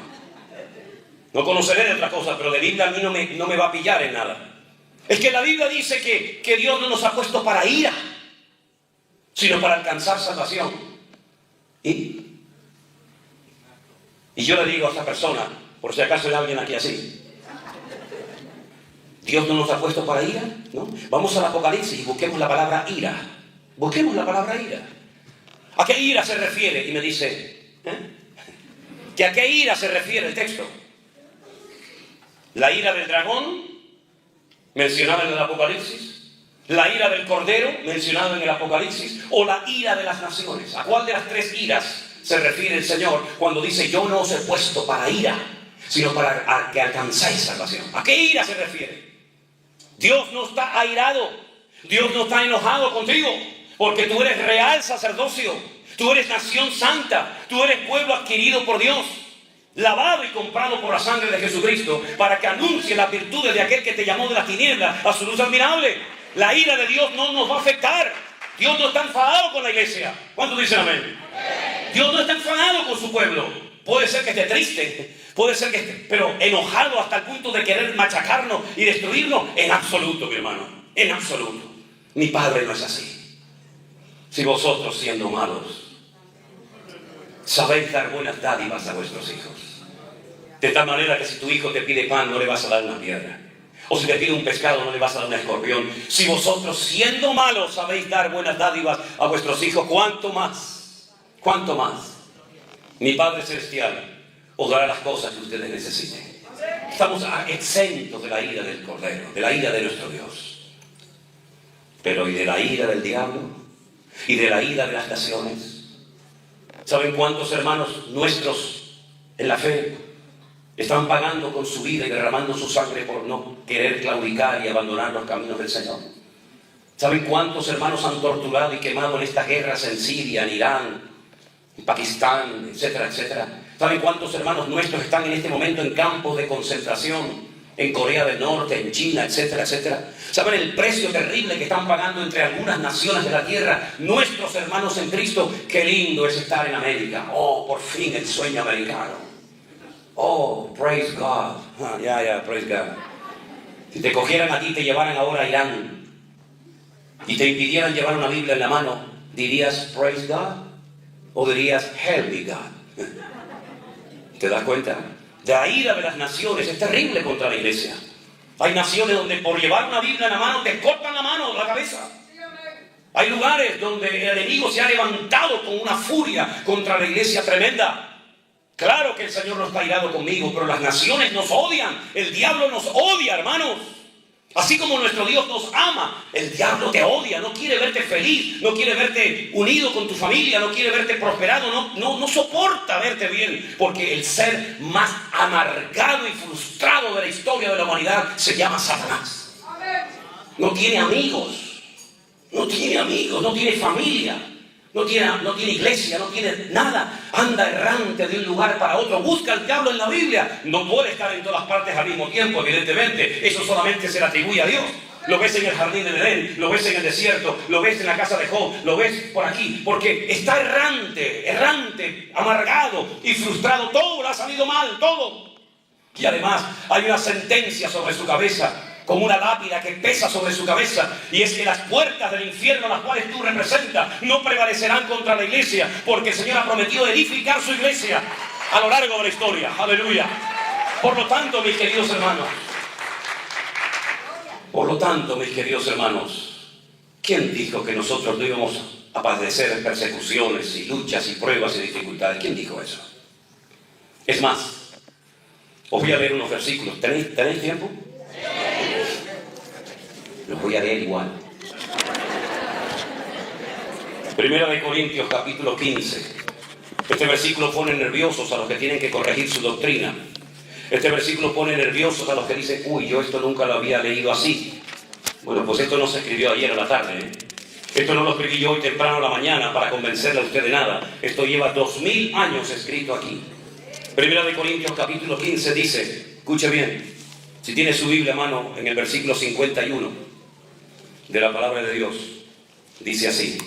No conoceré de otra cosa, pero de Biblia a mí no me va a pillar en nada. Es que la Biblia dice que Dios no nos ha puesto para ira, sino para alcanzar salvación. Y yo le digo a esta persona, por si acaso hay alguien aquí así, Dios no nos ha puesto para ira, ¿no? Vamos al Apocalipsis y busquemos la palabra ira. Busquemos la palabra ira. ¿A qué ira se refiere? Y me dice, ¿que a qué ira se refiere el texto? La ira del dragón, mencionada en el Apocalipsis. La ira del cordero, mencionada en el Apocalipsis. O la ira de las naciones. ¿A cuál de las tres iras se refiere el Señor cuando dice, yo no os he puesto para ira, sino para que alcanzáis salvación? ¿A qué ira se refiere? Dios no está airado. Dios no está enojado contigo. Porque tú eres real sacerdocio. Tú eres nación santa. Tú eres pueblo adquirido por Dios, lavado y comprado por la sangre de Jesucristo, para que anuncie las virtudes de aquel que te llamó de las tinieblas a su luz admirable. La ira de Dios no nos va a afectar. Dios no está enfadado con la iglesia. ¿Cuántos dicen amén? Dios no está enfadado con su pueblo. Puede ser que esté triste, puede ser que esté, pero enojado hasta el punto de querer machacarnos y destruirnos, en absoluto, mi hermano, en absoluto. Mi Padre no es así. Si vosotros, siendo malos, sabéis dar buenas dádivas a vuestros hijos, de tal manera que si tu hijo te pide pan, no le vas a dar una piedra. O si te pide un pescado, no le vas a dar un escorpión. Si vosotros, siendo malos, sabéis dar buenas dádivas a vuestros hijos, ¿cuánto más? ¿Cuánto más? Mi Padre Celestial os dará las cosas que ustedes necesiten. Estamos exentos de la ira del Cordero, de la ira de nuestro Dios. Pero ¿y de la ira del diablo? ¿Y de la ira de las naciones? ¿Saben cuántos hermanos nuestros en la fe están pagando con su vida y derramando su sangre por no querer claudicar y abandonar los caminos del Señor? ¿Saben cuántos hermanos han torturado y quemado en estas guerras en Siria, en Irán, en Pakistán, etcétera, etcétera? ¿Saben cuántos hermanos nuestros están en este momento en campos de concentración en Corea del Norte, en China, etcétera, etcétera? ¿Saben el precio terrible que están pagando entre algunas naciones de la tierra nuestros hermanos en Cristo? Qué lindo es estar en América. Oh, por fin el sueño americano. Oh, praise God. Praise God. Si te cogieran a ti y te llevaran ahora a Irán y te impidieran llevar una Biblia en la mano, ¿dirías praise God? ¿O dirías help me God? ¿Te das cuenta? La ira de las naciones es terrible contra la iglesia. Hay naciones donde por llevar una Biblia en la mano te cortan la mano, la cabeza. Hay lugares donde el enemigo se ha levantado con una furia contra la iglesia tremenda. Claro que el Señor no está irado conmigo, pero las naciones nos odian. El diablo nos odia, hermanos. Así como nuestro Dios nos ama, el diablo te odia, no quiere verte feliz, no quiere verte unido con tu familia, no quiere verte prosperado, no soporta verte bien, porque el ser más amargado y frustrado de la historia de la humanidad se llama Satanás. No tiene amigos, no tiene familia, no tiene iglesia, no tiene nada, anda errante de un lugar para otro, busca al diablo en la Biblia, no puede estar en todas partes al mismo tiempo, evidentemente, eso solamente se le atribuye a Dios. Lo ves en el jardín de Edén, lo ves en el desierto, lo ves en la casa de Job, lo ves por aquí, porque está errante, amargado y frustrado, todo le ha salido mal, todo. Y además hay una sentencia sobre su cabeza, como una lápida que pesa sobre su cabeza, y es que las puertas del infierno, las cuales tú representas, no prevalecerán contra la iglesia, porque el Señor ha prometido edificar su iglesia a lo largo de la historia. Aleluya. Por lo tanto, mis queridos hermanos, ¿quién dijo que nosotros no íbamos a padecer persecuciones y luchas y pruebas y dificultades? ¿Quién dijo eso? Es más, os voy a leer unos versículos. ¿Tenéis tiempo? Los voy a leer igual. Primera de Corintios, capítulo 15. Este versículo pone nerviosos a los que tienen que corregir su doctrina. Este versículo pone nerviosos a los que dicen, uy, yo esto nunca lo había leído así. Bueno, pues esto no se escribió ayer a la tarde, ¿eh? Esto no lo escribí yo hoy temprano a la mañana para convencerle a usted de nada. Esto lleva 2000 años escrito aquí. Primera de Corintios, capítulo 15 dice, escuche bien, si tiene su Biblia a mano, en el versículo 51 de la palabra de Dios, dice así.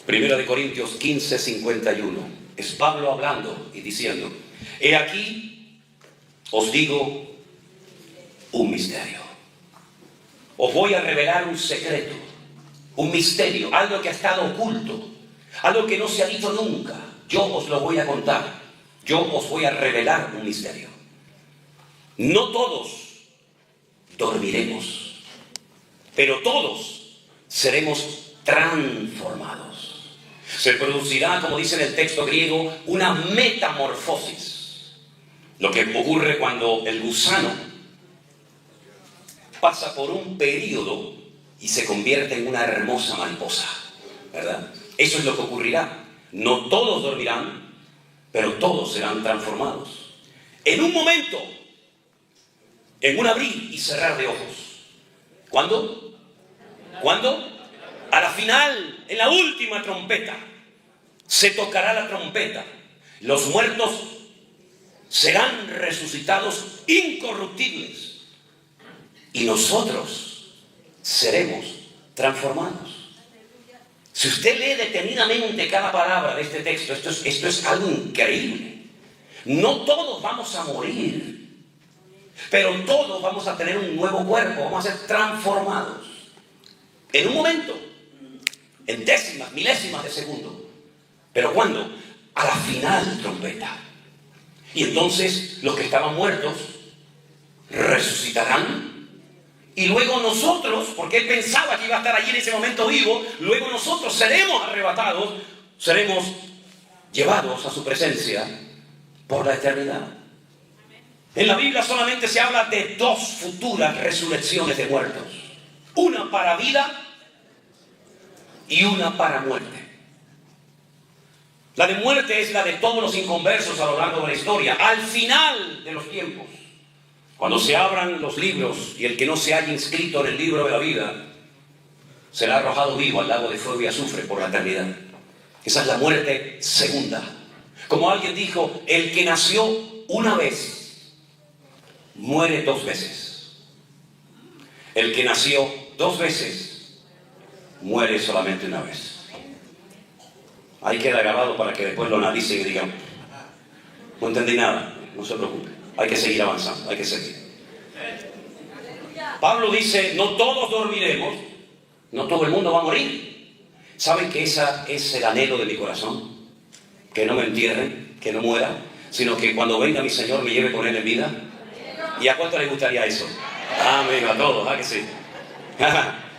Primera de Corintios 15, 51. Es Pablo hablando y diciendo, he aquí, os digo un misterio. Os voy a revelar un secreto, un misterio, algo que ha estado oculto, algo que no se ha dicho nunca. Yo os lo voy a contar. Yo os voy a revelar un misterio. No todos dormiremos, pero todos seremos transformados. Se producirá, como dice en el texto griego, una metamorfosis. Lo que ocurre cuando el gusano pasa por un periodo y se convierte en una hermosa mariposa, ¿verdad? Eso es lo que ocurrirá. No todos dormirán, pero todos serán transformados. En un momento, en un abrir y cerrar de ojos. ¿Cuándo? A la final, en la última trompeta, se tocará la trompeta. Los muertos serán resucitados incorruptibles y nosotros seremos transformados. Si usted lee detenidamente cada palabra de este texto, esto es algo increíble. No todos vamos a morir, pero todos vamos a tener un nuevo cuerpo, vamos a ser transformados. En un momento, en décimas, milésimas de segundo. ¿Pero cuándo? A la final trompeta. Y entonces los que estaban muertos resucitarán. Y luego nosotros, porque él pensaba que iba a estar allí en ese momento vivo, luego nosotros seremos arrebatados, seremos llevados a su presencia por la eternidad. En la Biblia solamente se habla de dos futuras resurrecciones de muertos. Una para vida y una para muerte. La de muerte es la de todos los inconversos a lo largo de la historia. Al final de los tiempos, cuando se abran los libros y el que no se haya inscrito en el libro de la vida será arrojado vivo al lago de fuego y azufre por la eternidad. Esa es la muerte segunda. Como alguien dijo, el que nació una vez muere dos veces. El que nació dos veces muere solamente una vez. Ahí queda grabado para que después lo analicen y digan, no entendí nada, no se preocupe, hay que seguir avanzando, hay que seguir. Pablo dice, no todos dormiremos, no todo el mundo va a morir. ¿Saben que ese es el anhelo de mi corazón? Que no me entierren, que no muera, sino que cuando venga mi Señor me lleve con Él en vida. ¿Y a cuánto les gustaría eso? Amén, a todos, ¿ah que sí?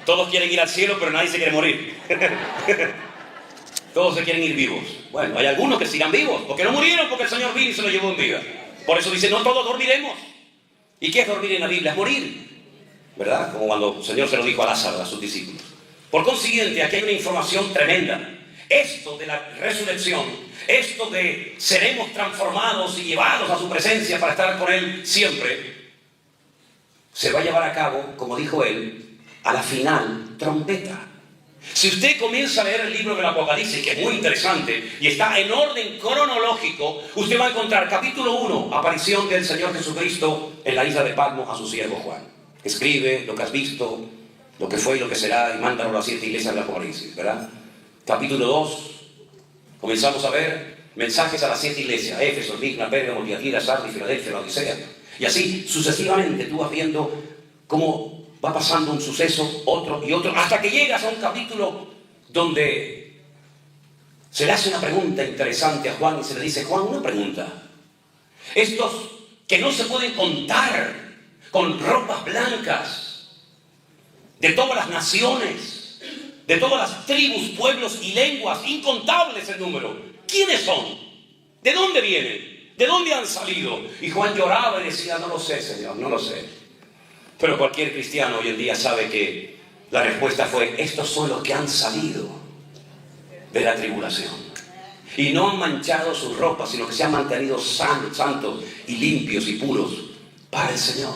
Todos quieren ir al cielo, pero nadie se quiere morir. Todos se quieren ir vivos. Bueno, hay algunos que sigan vivos, porque no murieron, porque el Señor vino y se los llevó en vida. Por eso dice, no todos dormiremos. ¿Y qué es dormir en la Biblia? Es morir, ¿verdad? Como cuando el Señor se lo dijo a Lázaro, a sus discípulos. Por consiguiente, aquí hay una información tremenda. Esto de la resurrección, esto de seremos transformados y llevados a su presencia para estar con Él siempre, se va a llevar a cabo, como dijo él, a la final trompeta. Si usted comienza a leer el libro del Apocalipsis, que es muy interesante y está en orden cronológico, usted va a encontrar capítulo 1, aparición del Señor Jesucristo en la isla de Patmos a su siervo Juan. Escribe lo que has visto, lo que fue y lo que será, y mándalo a las 7 iglesias del Apocalipsis, ¿verdad? Capítulo 2, comenzamos a ver mensajes a las 7 iglesias, Éfeso, Esmirna, Pérgamo, Tiatira, Sardis, Filadelfia, la Odisea. Y así sucesivamente tú vas viendo cómo va pasando un suceso, otro y otro, hasta que llegas a un capítulo donde se le hace una pregunta interesante a Juan y se le dice, Juan, una pregunta. Estos que no se pueden contar con ropas blancas, de todas las naciones, de todas las tribus, pueblos y lenguas, incontables el número. ¿Quiénes son? ¿De dónde vienen? ¿De dónde han salido? Y Juan lloraba y decía, no lo sé, Señor, no lo sé. Pero cualquier cristiano hoy en día sabe que la respuesta fue, estos son los que han salido de la tribulación. Y no han manchado sus ropas, sino que se han mantenido santos y limpios y puros para el Señor.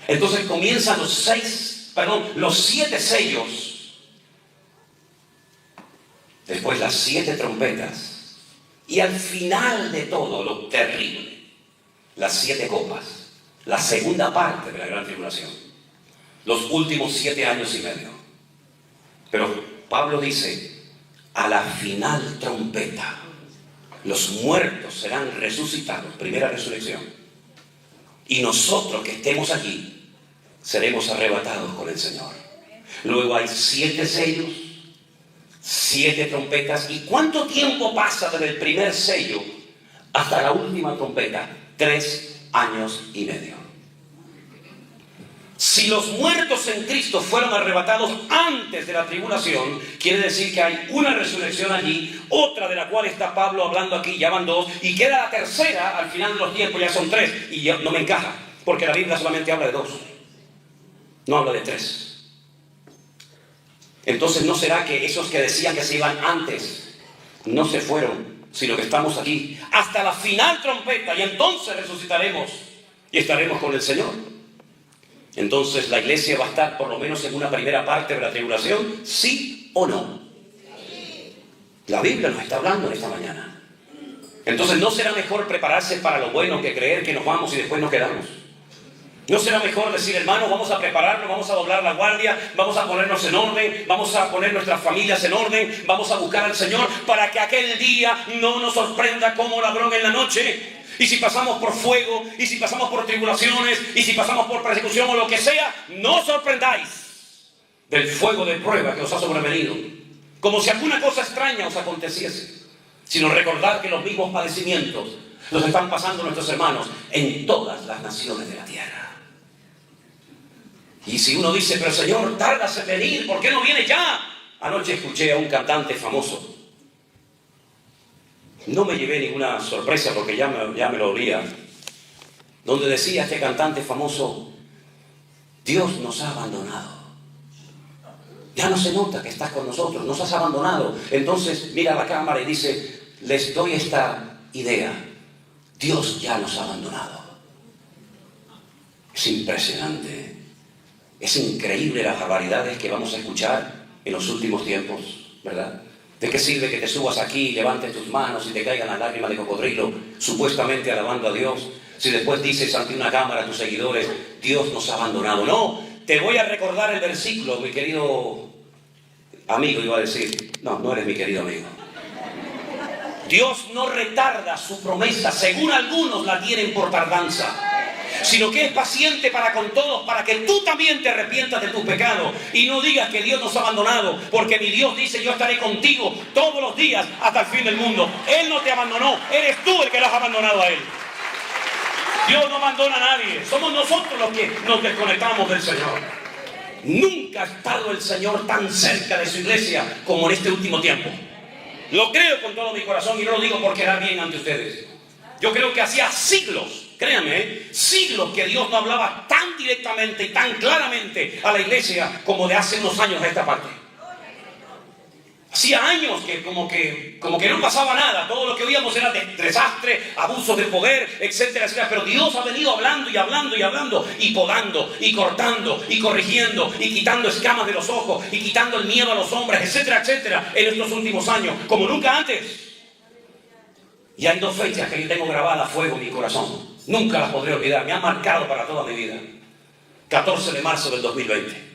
Entonces comienzan los 7 sellos. Después las 7 trompetas. Y al final de todo, lo terrible, las 7 copas. La segunda parte de la gran tribulación. Los últimos 7 años y medio. Pero Pablo dice, a la final trompeta, los muertos serán resucitados. Primera resurrección. Y nosotros que estemos allí, seremos arrebatados con el Señor. Luego hay 7 sellos. 7 trompetas. ¿Y cuánto tiempo pasa desde el primer sello hasta la última trompeta? 3 años y medio. Si los muertos en Cristo fueron arrebatados antes de la tribulación, quiere decir que hay una resurrección allí, otra de la cual está Pablo hablando aquí, ya van 2, y queda la tercera al final de los tiempos, ya son 3, y ya no me encaja, porque la Biblia solamente habla de 2, no habla de 3. Entonces, ¿no será que esos que decían que se iban antes no se fueron, sino que estamos aquí hasta la final trompeta y entonces resucitaremos y estaremos con el Señor? Entonces, ¿la iglesia va a estar por lo menos en una primera parte de la tribulación? ¿Sí o no? La Biblia nos está hablando en esta mañana. Entonces, ¿no será mejor prepararse para lo bueno que creer que nos vamos y después nos quedamos? ¿No será mejor decir, hermanos, vamos a prepararnos, vamos a doblar la guardia, vamos a ponernos en orden, vamos a poner nuestras familias en orden, vamos a buscar al Señor para que aquel día no nos sorprenda como ladrón en la noche? Y si pasamos por fuego, y si pasamos por tribulaciones, y si pasamos por persecución o lo que sea, no os sorprendáis del fuego de prueba que os ha sobrevenido, como si alguna cosa extraña os aconteciese, sino recordad que los mismos padecimientos los están pasando nuestros hermanos en todas las naciones de la tierra. Y si uno dice, pero Señor, tardas en venir, ¿por qué no viene ya? Anoche escuché a un cantante famoso. No me llevé ninguna sorpresa porque ya me lo olía. Donde decía este cantante famoso, Dios nos ha abandonado. Ya no se nota que estás con nosotros, nos has abandonado. Entonces mira a la cámara y dice, les doy esta idea. Dios ya nos ha abandonado. Es impresionante. Es increíble las barbaridades que vamos a escuchar en los últimos tiempos, ¿verdad? ¿De qué sirve que te subas aquí y levantes tus manos y te caigan las lágrimas de cocodrilo, supuestamente alabando a Dios, si después dices ante una cámara a tus seguidores, Dios nos ha abandonado? No, te voy a recordar el versículo, mi querido amigo, iba a decir. No eres mi querido amigo. Dios no retarda su promesa, según algunos la tienen por tardanza, sino que es paciente para con todos, para que tú también te arrepientas de tus pecados y no digas que Dios nos ha abandonado, porque mi Dios dice, yo estaré contigo todos los días hasta el fin del mundo. Él no te abandonó, eres tú el que lo has abandonado a Él. Dios no abandona a nadie, somos nosotros los que nos desconectamos del Señor. Nunca ha estado el Señor tan cerca de su iglesia como en este último tiempo. Lo creo con todo mi corazón y no lo digo por quedar bien ante ustedes. Yo creo que hacía siglos, créanme, siglos que Dios no hablaba tan directamente y tan claramente a la iglesia como de hace unos años a esta parte. Hacía años que como que no pasaba nada, todo lo que oíamos era desastre, abusos de poder, etcétera, etcétera. Pero Dios ha venido hablando y hablando y hablando, y podando, y cortando, y corrigiendo, y quitando escamas de los ojos, y quitando el miedo a los hombres, etcétera, etcétera, en estos últimos años, como nunca antes. Y hay dos fechas que yo tengo grabadas a fuego en mi corazón. Nunca las podré olvidar, me han marcado para toda mi vida. 14 de marzo del 2020.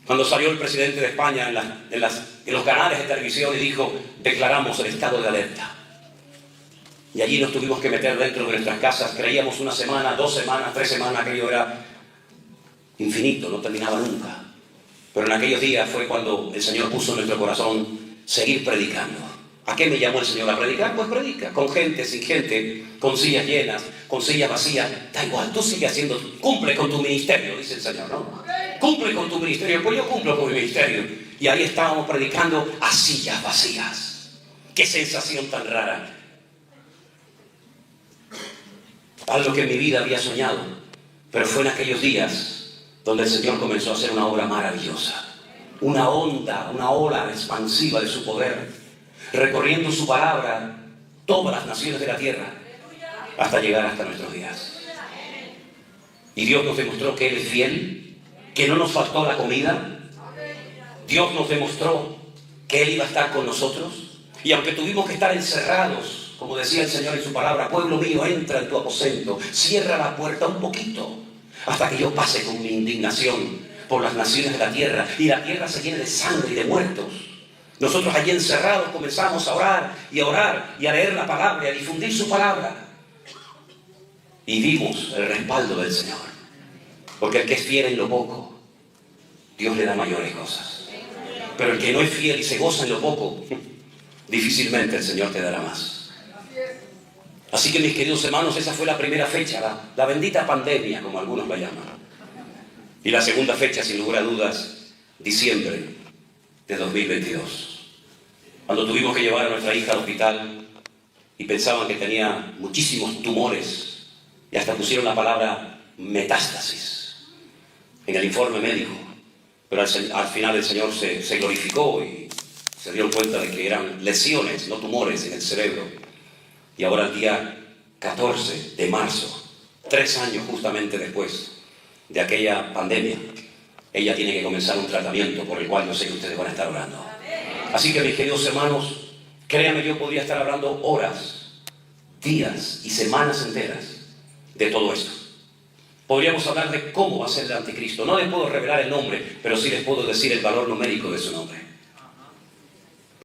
Cuando salió el presidente de España en los canales de televisión y dijo, declaramos el estado de alerta. Y allí nos tuvimos que meter dentro de nuestras casas. Creíamos una semana, 2 semanas, 3 semanas, aquello era infinito, no terminaba nunca. Pero en aquellos días fue cuando el Señor puso en nuestro corazón seguir predicando. ¿A qué me llamó el Señor a predicar? Pues predica, con gente, sin gente, con sillas llenas, con sillas vacías. Da igual, tú sigue haciendo, cumple con tu ministerio, dice el Señor, ¿no? Cumple con tu ministerio, pues yo cumplo con mi ministerio. Y ahí estábamos predicando a sillas vacías. Qué sensación tan rara. Algo que en mi vida había soñado, pero fue en aquellos días donde el Señor comenzó a hacer una obra maravillosa. Una onda, una ola expansiva de su poder, recorriendo su palabra todas las naciones de la tierra hasta llegar hasta nuestros días. Y Dios nos demostró que Él es fiel, que no nos faltó la comida. Dios nos demostró que Él iba a estar con nosotros. Y aunque tuvimos que estar encerrados, como decía el Señor en su palabra, pueblo mío, entra en tu aposento, cierra la puerta un poquito, hasta que yo pase con mi indignación por las naciones de la tierra, y la tierra se llene de sangre y de muertos. Nosotros allí encerrados comenzamos a orar y a leer la palabra y a difundir su palabra. Y vimos el respaldo del Señor. Porque el que es fiel en lo poco, Dios le da mayores cosas. Pero el que no es fiel y se goza en lo poco, difícilmente el Señor te dará más. Así que, mis queridos hermanos, esa fue la primera fecha, la bendita pandemia, como algunos la llaman. Y la segunda fecha, sin lugar a dudas, diciembre de 2022. Cuando tuvimos que llevar a nuestra hija al hospital y pensaban que tenía muchísimos tumores y hasta pusieron la palabra metástasis en el informe médico, pero al final el Señor se glorificó y se dieron cuenta de que eran lesiones, no tumores en el cerebro. Y ahora el día 14 de marzo, 3 años justamente después de aquella pandemia, ella tiene que comenzar un tratamiento por el cual yo sé que ustedes van a estar orando. Así que, mis queridos hermanos, créanme, yo podría estar hablando horas, días y semanas enteras de todo esto. Podríamos hablar de cómo va a ser el anticristo. No les puedo revelar el nombre, pero sí les puedo decir el valor numérico de su nombre.